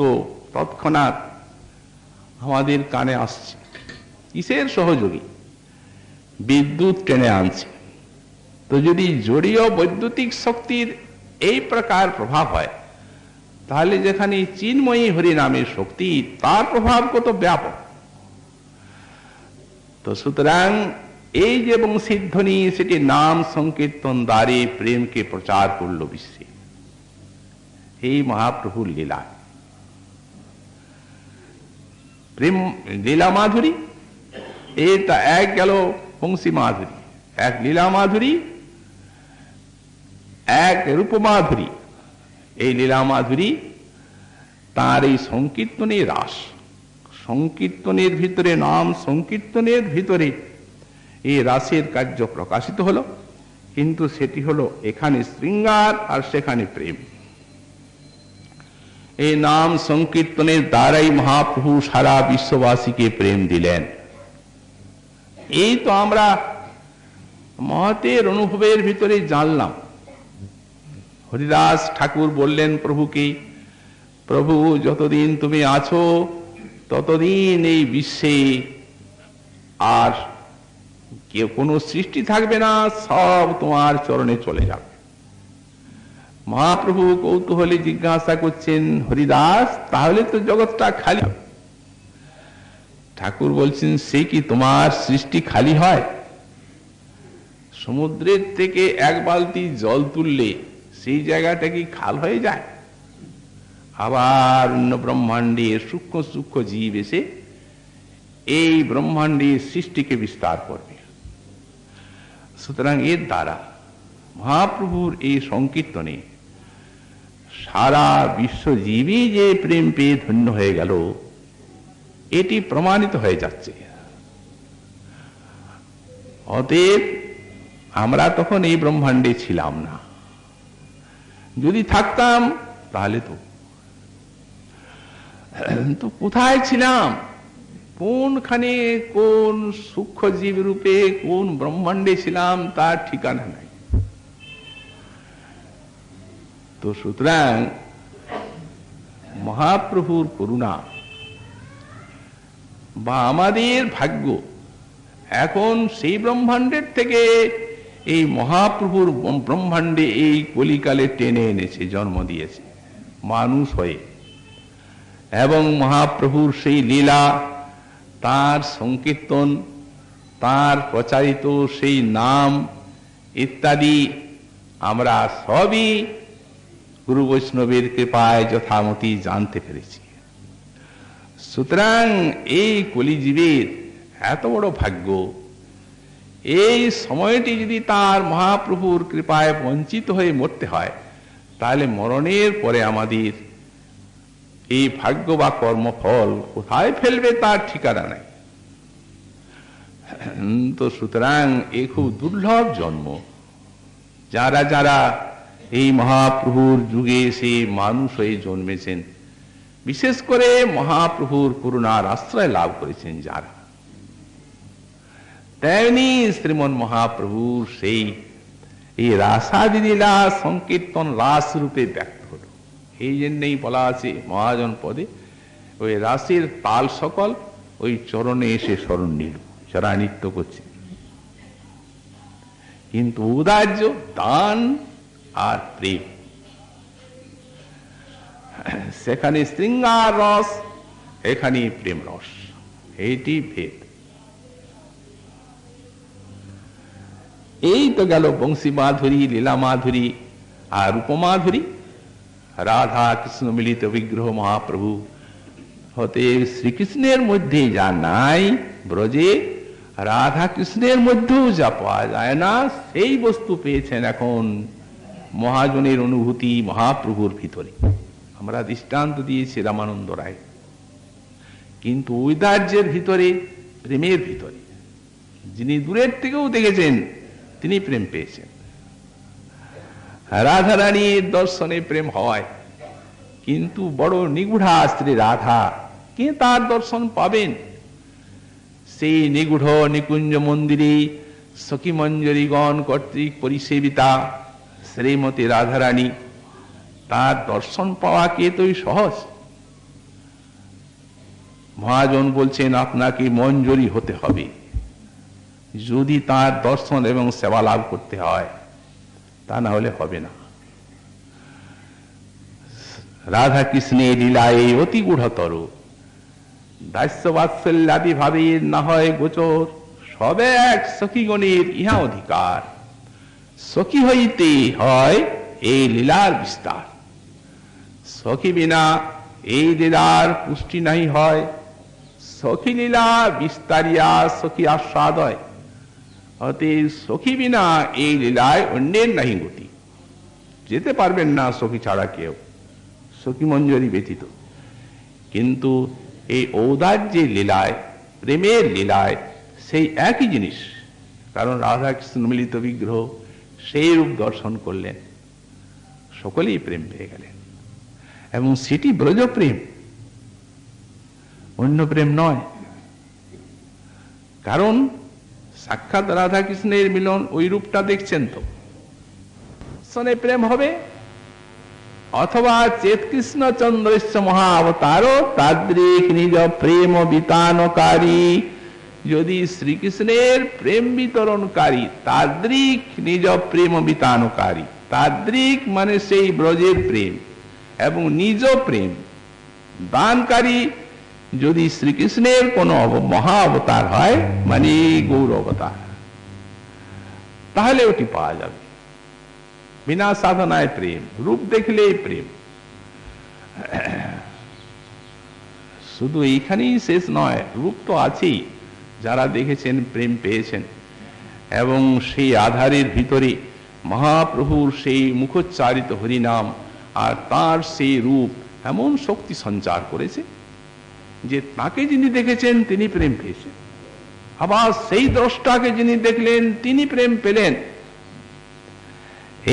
তৎক্ষণাৎ আমাদের কানে আসছে, কিসের সহযোগী? বিদ্যুৎ টেনে আনছে। তো যদি জড়ীয় বৈদ্যুতিক শক্তির এই প্রকার প্রভাব হয়, তাহলে যেখানে চিন্ময়ী হরি নামের শক্তি, তার প্রভাব কত ব্যাপক। তো সুতরাং এই যে বংশীধ্বনি, সেটি নাম সংকীর্তন দ্বারে প্রেমকে প্রচার করল বিশ্বে, এই মহাপ্রভুর লীলা। প্রেম লীলা মাধুরী, এটা এক গেল বংশী মাধুরী, এক লীলা মাধুরী, এক রূপ মাধুরী। এই লীলা মাধুরী তার এই সংকীর্তনের রাস, সংকীর্তনের ভিতরে নাম সংকীর্তনের ভিতরে এই রাসের কার্য প্রকাশিত হলো, কিন্তু সেটি হলো এখানে শৃঙ্গার আর সেখানে প্রেম। এই নাম সংকীর্তনের দ্বারাই মহাপ্রভু সারা বিশ্ববাসীকে প্রেম দিলেন। এই তো আমরা মহতের অনুভবের ভিতরে জানলাম। হরিদাস ঠাকুর বললেন প্রভুকে, প্রভু যতদিন তুমি আছো ততদিন এই বিশ্বে আর কেউ কোনো সৃষ্টি থাকবে না, সব তোমার চরণে চলে যাবে। মহাপ্রভু কৌতূহলে জিজ্ঞাসা করছেন, হরিদাস তাহলে তো জগৎটা খালি হবে। ঠাকুর বলছেন, সে কি তোমার সৃষ্টি খালি হয়? সমুদ্রের থেকে এক বালতি জল তুললে সেই জায়গাটা কি খাল হয়ে যায়? আবার অন্য ব্রহ্মাণ্ডে সূক্ষ্ম সূক্ষ্ম জীব এসে এই ব্রহ্মাণ্ডের সৃষ্টিকে বিস্তার করবে। সুতরাং এর দ্বারা মহাপ্রভুর এই সংকীর্তনে সারা বিশ্বজীবী যে প্রেম পেয়ে ধন্য হয়ে গেল, এটি প্রমাণিত হয়ে যাচ্ছে। অতএব আমরা তখন এই ব্রহ্মাণ্ডে ছিলাম না, যদি থাকতাম তাহলে তো কোথায় ছিলাম, কোনখানে কোন সূক্ষ্ম জীব রূপে কোন ব্রহ্মাণ্ডে ছিলাম তার ঠিকানা নাই। তো সুতরাং মহাপ্রভুর করুণা বা আমাদের ভাগ্য এখন সেই ব্রহ্মাণ্ডের থেকে এই মহাপ্রভুর ব্রহ্মাণ্ডে এই কলিকালে টেনে এনেছে, জন্ম দিয়েছে মানুষ হয়ে। এবং মহাপ্রভুর সেই লীলা, তার সংকীর্তন, তার প্রচারিত সেই নাম ইত্যাদি আমরা সবই গুরু বৈষ্ণবের কৃপায় যথামতি জানতে পেরেছি। সুতরাং এই কলিজীবের এত বড় ভাগ্য, এই সময়টি যদি তার মহাপ্রভুর কৃপায় বঞ্চিত হয়ে মরতে হয়, তাহলে মরণের পরে আমাদের এই ভাগ্য বা কর্মফল কোথায় ফেলবে তার ঠিকানা নাই। তো সুতরাং এ খুব দুর্লভ জন্ম। যারা যারা এই মহাপ্রভুর যুগে এসে মানুষ হয়ে জন্মেছেন, বিশেষ করে মহাপ্রভুর করুণার আশ্রয় লাভ করেছেন যারা, তেমনি শ্রীমন মহাপ্রভুর সেই এই রাসাদি লীলা সংকীর্তন রাস রূপে ব্যক্ত হল। এই জন্যই বলা আছে মহাজন পদে, ওই রাসের তাল সকল ওই চরণে এসে স্মরণ নিল, যারা নৃত্য করছে। কিন্তু উদার্য দান আর প্রেম, সেখানে শৃঙ্গার রস, এখানে প্রেম রস, এইটি ভেদ। এই তো গেল বংশী মাধুরী, লীলা মাধুরী আর রূপমাধুরী, রাধা কৃষ্ণ মিলিত বিগ্রহ মহাপ্রভু হতে শ্রীকৃষ্ণের মধ্যে যা নাই ব্রজে, রাধা কৃষ্ণের মধ্যেও যা পাওয়া যায় না, সেই বস্তু পেয়েছেন এখন মহাজনের অনুভূতি মহাপ্রভুর ভিতরে। আমরা দৃষ্টান্ত দিয়েছি রামানন্দ রায়, কিন্তু ঐদার্যের ভিতরে, প্রেমের ভিতরে, যিনি দূরের থেকেও দেখেছেন তিনি প্রেম পেয়েছেন। রাধারানীর দর্শনে প্রেম হয়, কিন্তু বড় নিগুঢ়া স্ত্রী রাধা, কে তার দর্শন পাবেন? সেই নিগুঢ় নিকুঞ্জ মন্দিরে সখী মঞ্জরীগণ কর্তৃক পরিসেবিতা শ্রীমতী রাধারানী, তার দর্শন পাওয়া কে তোই সহজ? মহাজন বলছেন আপনাকে মঞ্জরী হতে হবে যদি তার দর্শন এবং সেবা লাভ করতে হয়, তা না হলে হবে না। রাধা কৃষ্ণের লীলায় অতি গূঢ়তর, দাস্য বাৎসল্যাদি ভাবে না হয় গোচর, সবে এক সখীগণের ইহা অধিকার, সখী হইতে হয় এই লীলার বিস্তার। সখী বিনা এই লীলার পুষ্টি নাই হয়, সখী লীলা বিস্তারিয়া সখী আস্বাদ হয়। অতএব সখী বিনা এই লীলায় অন্যের নাহি গতি, যেতে পারবেন না সখী ছাড়া কেউ, সখী মঞ্জরি ব্যতীত। কিন্তু এই ঔদার্যের লীলায়, প্রেমের লীলায় সেই একই জিনিস, কারণ রাধা কৃষ্ণ মিলিত বিগ্রহ সেই রূপ দর্শন করলেন, সকলেই প্রেম পেয়ে গেলেন, এবং সেটি ব্রজ প্রেম, অন্য প্রেম নয়। কারণ সাক্ষাৎ রাধা কৃষ্ণের মিলন ওই রূপটা দেখছেন, তো সনে প্রেম হবে। অথবা চেত কৃষ্ণ চন্দ্রস্য মহাবতার তাদ্রিক নিজ প্রেম বিতানকারী, যদি শ্রীকৃষ্ণের প্রেম বিতরণকারী, তাদ্রিক নিজ প্রেম বিতানকারী, তাদ্রিক মানে সেই ব্রজের প্রেম এবং নিজ প্রেম দানকারী যদি শ্রীকৃষ্ণের কোন মহা অবতার হয়, মানে গৌর অবতার, তাহলে ওটি পাওয়া যাবে। বিনা সাধনায় প্রেম, রূপ দেখলেই প্রেম। শুধু এইখানেই শেষ নয়, রূপ তো আছেই, যারা দেখেছেন প্রেম পেয়েছেন, এবং সেই আধারের ভিতরে মহাপ্রভুর সেই মুখোচ্চারিত হরিনাম আর তার সেই রূপ এমন শক্তি সঞ্চার করেছে যে তাকে যিনি দেখেছেন তিনি প্রেম পেয়েছেন, আবার সেই দ্রষ্টাকে যিনি দেখলেন তিনি প্রেম পেলেন।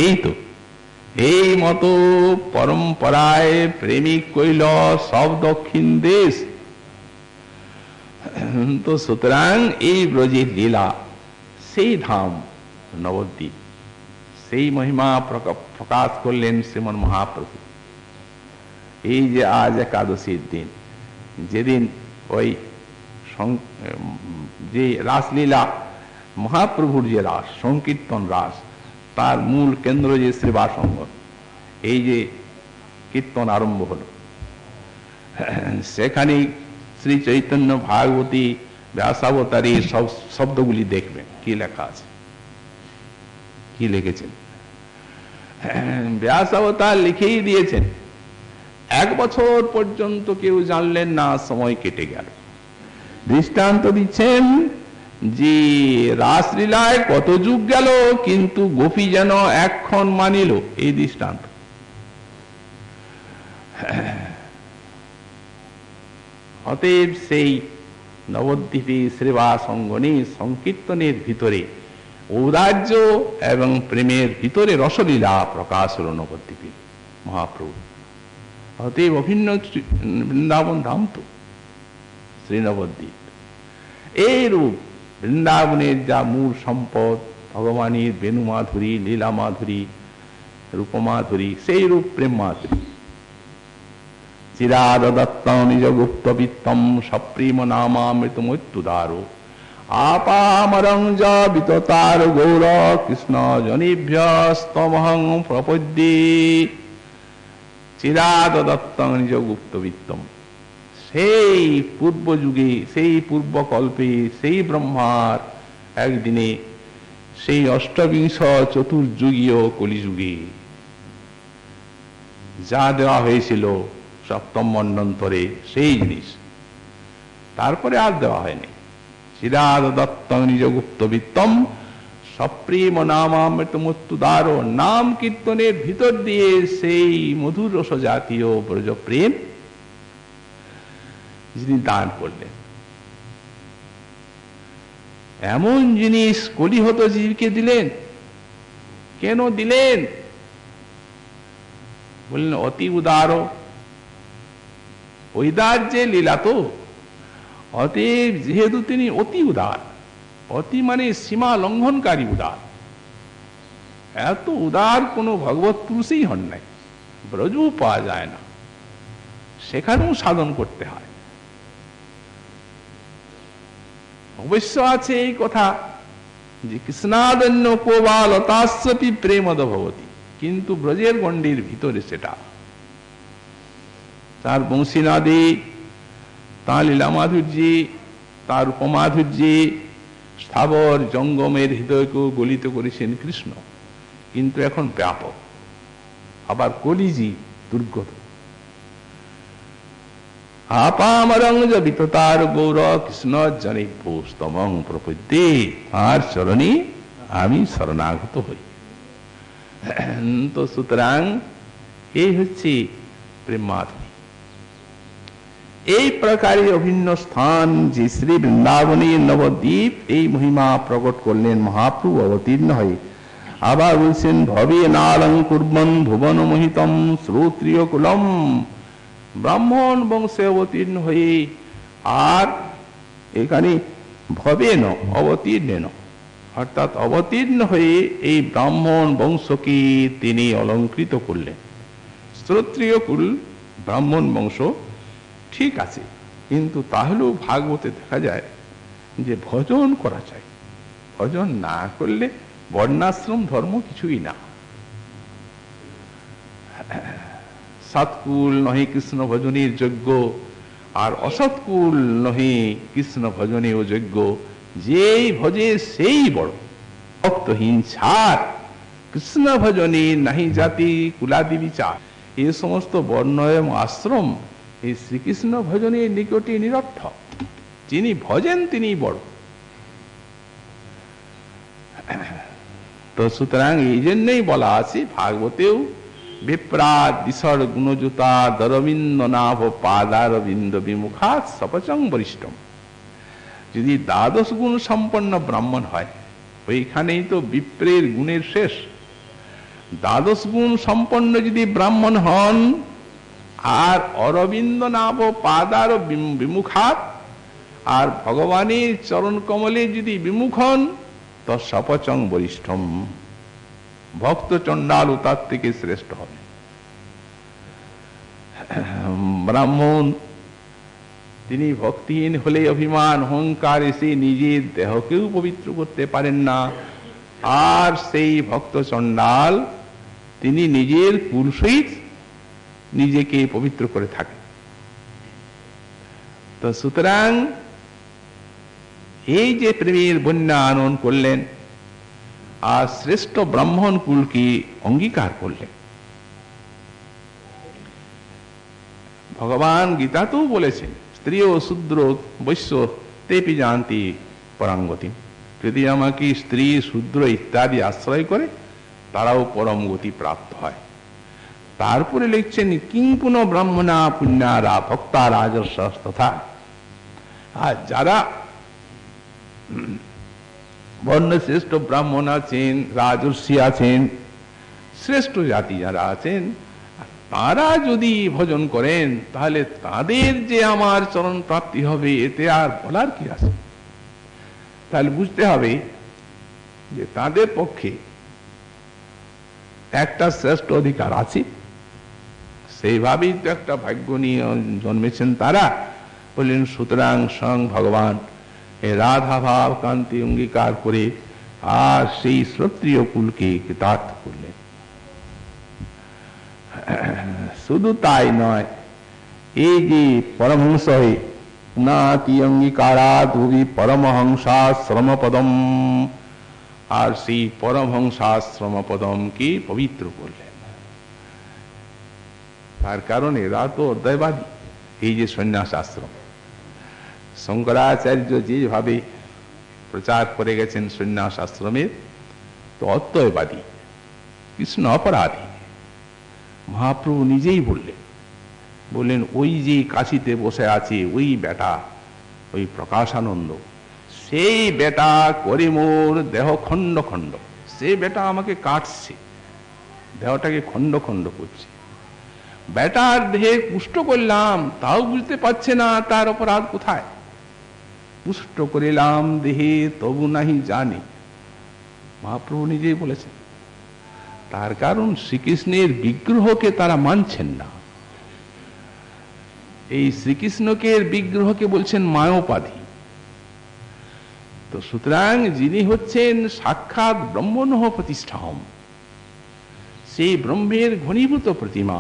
এই তো এই মতো পরম্পরায় প্রেমিক কইল সব দক্ষিণ দেশ। তো সুতরাং এই ব্রজের লীলা, সেই ধাম নবদ্বীপ, সেই মহিমা প্রকাশ করলেন শ্রীমন মহাপ্রভু। এই যে আজ একাদশীর দিন, যেদিন ওই যে রাসলীলা মহাপ্রভুর যে রাস, সংকীর্তন রাস, তার মূল কেন্দ্র যে শ্রীবাসঙ্গ, এই যে কীর্তন আরম্ভ হল, সেখানে শ্রী চৈতন্য ভাগবতী ব্যাসাবতারী সব শব্দগুলি দেখবেন কি লেখা আছে, কি লিখেছেন। ব্যাসাবতার লিখেই দিয়েছেন, 1 বছর পর্যন্ত কেউ জানলেন না, সময় কেটে গেল। দৃষ্টান্ত দিচ্ছেন যে রাসলীলায় কত যুগ গেল, কিন্তু গোপী যেন এক্ষণ মানিল, এই দৃষ্টান্ত। অতএব সেই নবদ্বীপে শ্রীবাস অঙ্গনে সংকীর্তনের ভিতরে ঔদার্য এবং প্রেমের ভিতরে রসলীলা প্রকাশ হল নবদ্বীপে মহাপ্রভু। অতএব অভিন্ন বৃন্দাবন ধাম তো শ্রী নবদ্বীপ। এই রূপ বৃন্দাবনের যা মূল সম্পদ, ভগবানের বেণু মাধুরী, লীলা মাধুরী, রূপমাধুরী, সেই রূপ প্রেম মাধুরী। চিরাদত্ত নিজ গুপ্ত বিত্তম সপ্রেম নামামৃতমত্যুদারো আপামরং বিততার গৌর কৃষ্ণ জনিভ্যস্তমহং প্রপদ্যে। চিরাদত্ত নিজ গুপ্ত বিত্তম, সেই পূর্ব যুগে, সেই পূর্বকল্পে, সেই ব্রহ্মার একদিনে, সেই অষ্টবিংশ চতুর্যুগীয় কলিযুগে যা দেওয়া হয়েছিল সপ্তম মন্বন্তরে, সেই জিনিস তারপরে আর দেওয়া হয়নি। চিরাদত্ত নিজ গুপ্ত বিত্তম সপ্রেম নামামৃতমত্যুদার, নাম কীর্তনের ভিতর দিয়ে সেই মধুর রস জাতীয় ব্রজ প্রেম যিনি দান করলেন। এমন জিনিস কলিহত জীবকে দিলেন। কেন দিলেন? বললেন অতি উদার। ঐদার্যে লীলা তো, অতএব যেহেতু তিনি অতি উদার, অতি মানে সীমা লঙ্ঘনকারী উদার, এত উদার কোন ভগবত পুরুষই হন নাই, ব্রজও পাওয়া যায় না, সেখানেও সাধন করতে হয়। অবশ্য আছে এই কথা যে কৃষ্ণাদন্য কোবা লতাস্বপি প্রেমদ ভবতি, কিন্তু ব্রজের গণ্ডির ভিতরে সেটা তার বংশীনাদে, তার লীলা মাধুর্যে, তার উপমাধুর্যে স্থাবর জঙ্গমের হৃদয়কেও গলিত করেছেন কৃষ্ণ, কিন্তু এখন ব্যাপক, আবার কলিজি দুর্গত। আপামরং বিততার গৌর কৃষ্ণ জনিভ্যস্তমং প্রপদ্যে, আর চরণে আমি শরণাগত হই। তো সুতরাং এই হচ্ছে প্রেমাধুরী। এই প্রকারে অভিন্ন স্থান যে শ্রী বৃন্দাবনের নবদ্বীপ, এই মহিমা প্রকট করলেন মহাপ্রভু অবতীর্ণ হয়ে। আবার বলছেন ভবে নালং কুর্বন ভুবন মোহিতম শ্রোত্রিয় কুলম, ব্রাহ্মণ বংশে অবতীর্ণ হয়ে, আর এখানে ভবেন অবতীর্ণেন, অর্থাৎ অবতীর্ণ হয়ে এই ব্রাহ্মণ বংশকে তিনি অলঙ্কৃত করলেন। শ্রোত্রিয় কুল ব্রাহ্মণ বংশ ঠিক আছে, কিন্তু তাহলেও ভাগবতে দেখা যায় যে ভজন করা চাই। ভজন না করলে বর্ণাশ্রম ধর্ম কিছুই না। সৎকুল নহে কৃষ্ণ ভজনের যোগ্য, আর অসৎকুল নহে কৃষ্ণ ভজনেও যোগ্য। যেই ভজে সেই বড়। ভক্তহীন ছাড় কৃষ্ণ ভজনে নাহি জাতি কুলাদি বিচার। এই সমস্ত বর্ণ এবং আশ্রম এই শ্রীকৃষ্ণ ভজনের নিকটে নিরর্থক। যিনি ভজেন তিনি বড়। তো সুতরাং এই জন্যই বলা আছে ভাগবতেও বিপ্রাদ দিশর গুণজুতা দরবিন্দ নাভ পাদারবিন্দ বিমুখাত সপচং বরিষ্ঠম। যদি দ্বাদশ গুণ সম্পন্ন ব্রাহ্মণ হয়, ওইখানেই তো বিপ্রের গুণের শেষ। দ্বাদশ গুণ সম্পন্ন যদি ব্রাহ্মণ হন, আর অরবিন্দ নাভ পাদার বিমুখাত, আর ভগবানের চরণ কমলে যদি বিমুখ হন, তো সপচং বরিষ্ঠম, ভক্ত চণ্ডাল তার থেকে শ্রেষ্ঠ হবে। ব্রাহ্মণ তিনি ভক্তিহীন হলে অভিমান অহংকার এসে নিজের দেহকেও পবিত্র করতে পারেন না, আর সেই ভক্ত চণ্ডাল তিনি নিজের কুল সহিত নিজেকে পবিত্র করে থাকেন। তো সুতরাং এই যে প্রেমের বন্যা আনয়ন করলেন, আর শ্রেষ্ঠ ব্রাহ্মণ কুলকে অঙ্গীকার করলেন। ভগবান গীতাতেও বলেছেন স্ত্রী ও শূদ্র বৈশ্য তেপি জানতি পরাঙ্গতি। যদি আমাকে স্ত্রী শূদ্র ইত্যাদি আশ্রয় করে, তারাও পরম গতি প্রাপ্ত হয়। তারপরে লিখছেন কিং পুন ব্রাহ্মণা পুণ্যারা ভক্তা রাজস্ব তথা। আর যারা বর্ণশ্রেষ্ঠ ব্রাহ্মণ আছেন, রাজর্ষি আছেন, শ্রেষ্ঠ জাতি যারা আছেন, তারা যদি ভজন করেন তাহলে তাদের যে আমার চরণ প্রাপ্তি হবে এতে আর বলার কি আছে। তাহলে বুঝতে হবে যে তাদের পক্ষে একটা শ্রেষ্ঠ অধিকার আছে, সেইভাবেই তো একটা ভাগ্য নিয়ে জন্মেছেন তারা। বললেন সুতরাং স্বয়ং ভগবান এ রাধা ভাব কান্তি অঙ্গীকার করে আর সেই শ্রোত্রিয় কুলকে কৃতার্থ করলেন। শুধু তাই নয়, এই যে পরমহংস নাতি অঙ্গীকারাৎ ভুবি পরমহংসাশ্রম পদম, আর সেই পরমহংসাশ্রম পদমকে পবিত্র করলেন। তার কারণ এরা তো অদ্বৈতবাদী। এই যে সন্ন্যাস আশ্রম, শঙ্করাচার্য যেভাবে প্রচার করে গেছেন সন্ন্যাস আশ্রমের, তো অদ্বৈতবাদী, কৃষ্ণ অপরাধী। মহাপ্রভু নিজেই বললেন ওই যে কাশিতে বসে আছে ওই বেটা, ওই প্রকাশানন্দ, সেই বেটা করে মোর দেহ খণ্ড খণ্ড, সেই বেটা আমাকে কাটছে, দেহটাকে খণ্ড খণ্ড করছে। বেটার দেহে পুষ্ট করলাম, তাও বুঝতে পারছে না তার অপরাধ কোথায়। পুষ্ট করিলাম দেহে তবু নাহি জানি, মহাপ্রভু নিজেই বলেছেন। তার কারণ শ্রীকৃষ্ণের বিগ্রহকে তারা মানছেন না। এই শ্রীকৃষ্ণকে বিগ্রহকে বলছেন মায়োপাধি। তো সুতরাং যিনি হচ্ছেন সাক্ষাৎ ব্রহ্মণঃ প্রতিষ্ঠাহম, সেই ব্রহ্মের ঘনীভূত প্রতিমা,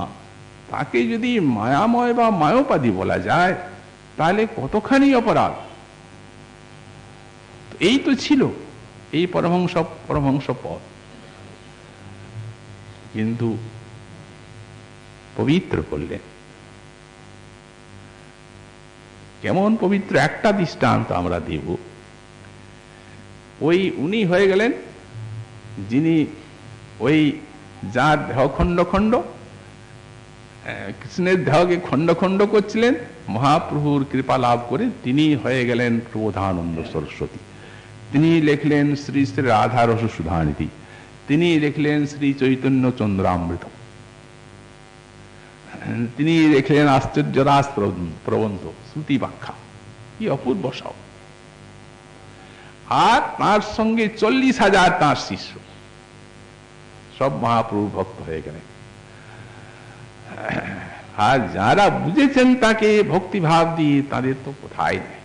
তাকে যদি মায়াময় বা মায়োপাধি বলা যায় তাহলে কতখানি অপরাধ। এই তো ছিল এই পরমহংস পদ, কিন্তু পবিত্র করলেন। কেমন পবিত্র, একটা দৃষ্টান্ত আমরা দেব। ওই উনি হয়ে গেলেন যিনি ওই যার দেহ খণ্ড খণ্ড, কৃষ্ণের দেহকে খণ্ড খণ্ড করছিলেন, মহাপ্রভুর কৃপা লাভ করে তিনি হয়ে গেলেন প্রবোধানন্দ সরস্বতী। তিনি লিখলেন শ্রী শ্রী রাধা রস সুধানিধি, তিনি লিখলেন শ্রী চৈতন্য চন্দ্রামৃত, তিনি লিখলেন আশ্চর্যরাজ প্রবন্ধ শ্রুতি ব্যাখ্যা। কি অপূর্ব সব। আর তার সঙ্গে 40,000 তাঁর শিষ্য, সব মহাপ্রভু ভক্ত হয়ে গেলেন। আর যারা বুঝেছেন তাকে ভক্তিভাব দিয়ে, তাদের তো কোথায় নেই।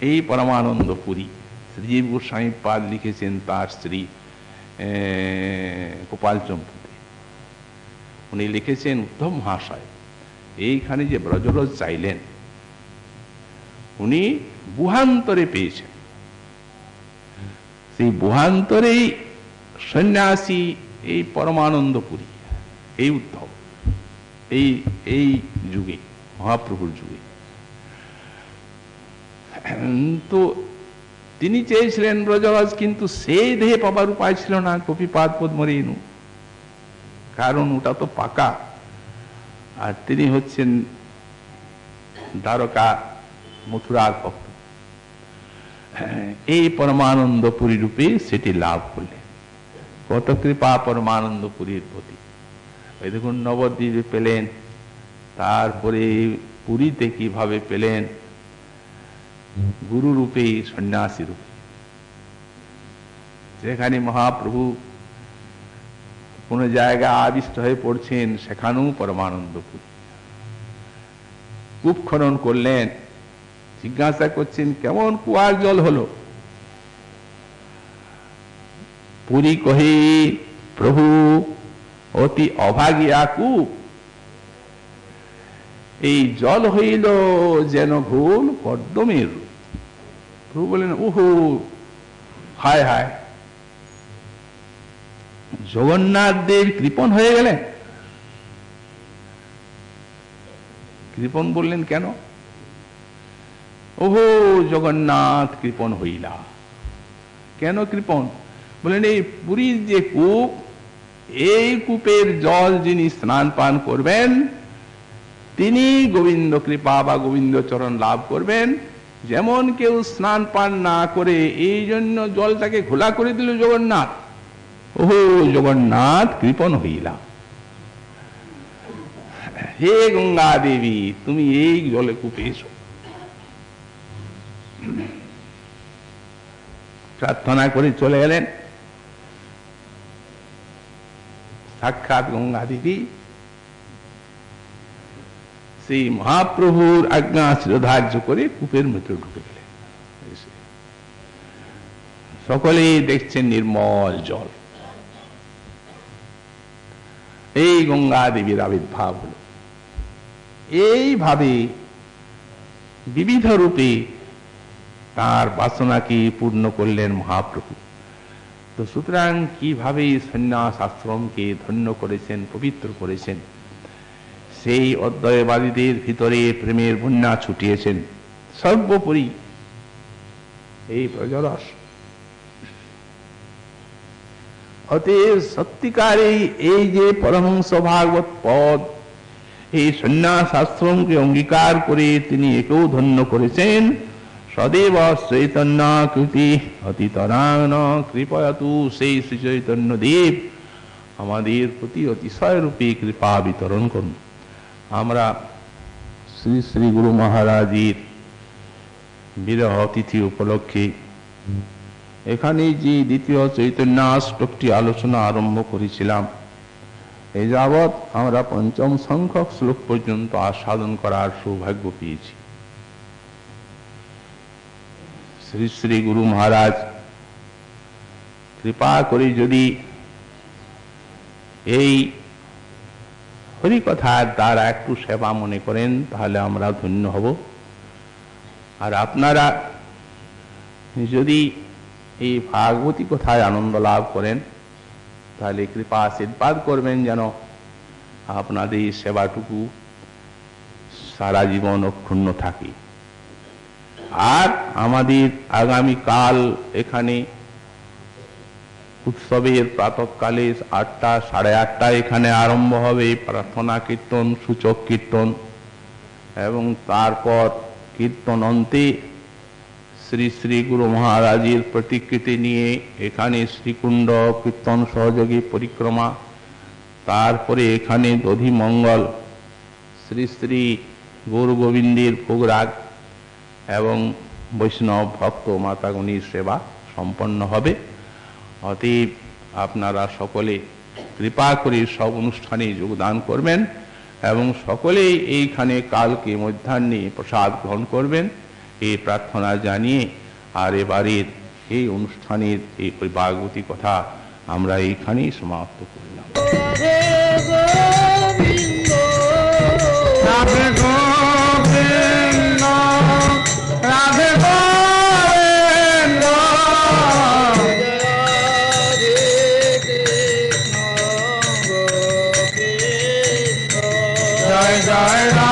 এই পরমানন্দ পুরী শ্রীজীব গোস্বামী পাদ লিখেছেন তার স্ত্রী গোপাল চম্পুতে। উনি লিখেছেন উদ্ধব মহাশয় এইখানে যে ব্রজরজ চাইলেন উনি বুহান্তরে পেয়েছেন। সেই বুহান্তরেই সন্ন্যাসী এই পরমানন্দ পুরী, এই উদ্ধব, এই যুগে, মহাপ্রভুর যুগে। তো তিনি চেয়েছিলেন ব্রজরাজ, কিন্তু সেই দেহে পাবার উপায় ছিল না কপিপাদ পদ্মরেণু, কারণ ওটা তো পাকা। আর তিনি হচ্ছেন দ্বারকা মথুরার ভক্ত। এই পরমানন্দ পুরী রূপে সেটি লাভ করলেন। কত কৃপা পরমানন্দ পুরীর প্রতি। ওই দেখুন নবদ্বীপে পেলেন, তারপরে পুরীতে কিভাবে পেলেন, গুরু রূপে, সন্ন্যাসী রূপে। যেখানে মহাপ্রভু কোন জায়গায় আবিষ্ট হয়ে পড়ছেন সেখানেও পরমানন্দ পুরী। কূপ খনন করলেন, জিজ্ঞাসা করছেন কেমন কুয়ার জল হলো। পুরী কহে প্রভু অতি অভাগিয়া কূপ, এই জল হইল যেন ঘোল কর্দমের। প্রভু বলেন ওহো, হায় হায়, জগন্নাথ দেব কৃপণ হয়ে গেলেন। কৃপণ বললেন কেন? ওহো জগন্নাথ কৃপণ হইলা। কেন কৃপণ? বললেন এই পুরীর যে কূপ, এই কূপের জল যিনি স্নান পান করবেন তিনি গোবিন্দ কৃপা বা গোবিন্দ চরণ লাভ করবেন। যেমন কেউ স্নান পান না করে এই জন্য জলটাকে ঘোলা করে দিল জগন্নাথ। ওহো জগন্নাথ কৃপণ হইলাম, হে গঙ্গা দেবী তুমি এই জলে কূপে এসো। প্রার্থনা করে চলে গেলেন। সাক্ষাৎ গঙ্গা দেবী সেই মহাপ্রভুর আজ্ঞা শিরোধার্য করে কূপের মধ্যে ঢুকে গেলেন। সকলেই দেখছেন নির্মল জল। এই গঙ্গা দেবীর আবির্ভাব হল। এইভাবে বিবিধ রূপে তার বাসনাকে পূর্ণ করলেন মহাপ্রভু। তো সুতরাং কিভাবে সন্ন্যাস আশ্রমকে ধন্য করেছেন, পবিত্র করেছেন, সেই অদ্বৈতবাদীদের ভিতরে প্রেমের বন্যা ছুটিয়েছেন। সর্বোপরি এই ব্রজরস। অতএব সত্যিকারে এই যে পরমহংস ভাগবত পদ, এই সন্ন্যাস আশ্রমকে অঙ্গীকার করে তিনি একেও ধন্য করেছেন। সদেব চৈতন্য কৃতি অতিতরান কৃপয়াতু, সেই শ্রী চৈতন্য দেব আমাদের প্রতি অতিশয় রূপে কৃপা বিতরণ করুন। আমরা শ্রী শ্রী গুরু মহারাজের বিরহ তিথি উপলক্ষে এখানে যে দ্বিতীয় চৈতন্যাষ্টকটি আলোচনা আরম্ভ করেছিলাম, এই যাবৎ আমরা পঞ্চম সংখ্যক শ্লোক পর্যন্ত আস্বাদন করার সৌভাগ্য পেয়েছি। শ্রী শ্রী গুরু মহারাজ কৃপা করে যদি এই হরিকথার দ্বারা একটু সেবা মনে করেন, তাহলে আমরা ধন্য হব। আর আপনারা যদি এই ভাগবতী কথায় আনন্দ লাভ করেন, তাহলে কৃপা আশীর্বাদ করবেন যেন আপনাদের সেবাটুকু সারা জীবন অক্ষুণ্ণ থাকে। আর আমাদের আগামীকাল এখানে উৎসবের প্রাতঃকালে 8টা, 8:30 এখানে আরম্ভ হবে প্রার্থনা কীর্তন, সূচক কীর্তন, এবং তারপর কীর্তন অন্তে শ্রী শ্রী গুরু মহারাজের প্রতিকৃতি নিয়ে এখানে শ্রীকুণ্ড কীর্তন সহযোগী পরিক্রমা, তারপরে এখানে দধি মঙ্গল, শ্রী শ্রী গৌর গোবিন্দের ভোগরাগ এবং বৈষ্ণব ভক্ত মাতাগণীর সেবা সম্পন্ন হবে। অতএব আপনারা সকলে কৃপা করে সব অনুষ্ঠানে যোগদান করবেন এবং সকলেই এইখানে কালকে মধ্যাহ্নে প্রসাদ গ্রহণ করবেন, এই প্রার্থনা জানিয়ে আর এবারের এই অনুষ্ঠানের এই ভাগবতী কথা আমরা এইখানেই সমাপ্ত করলাম। রাধে গোবিন্দ, রাধে গোবিন্দ, জয় জয়।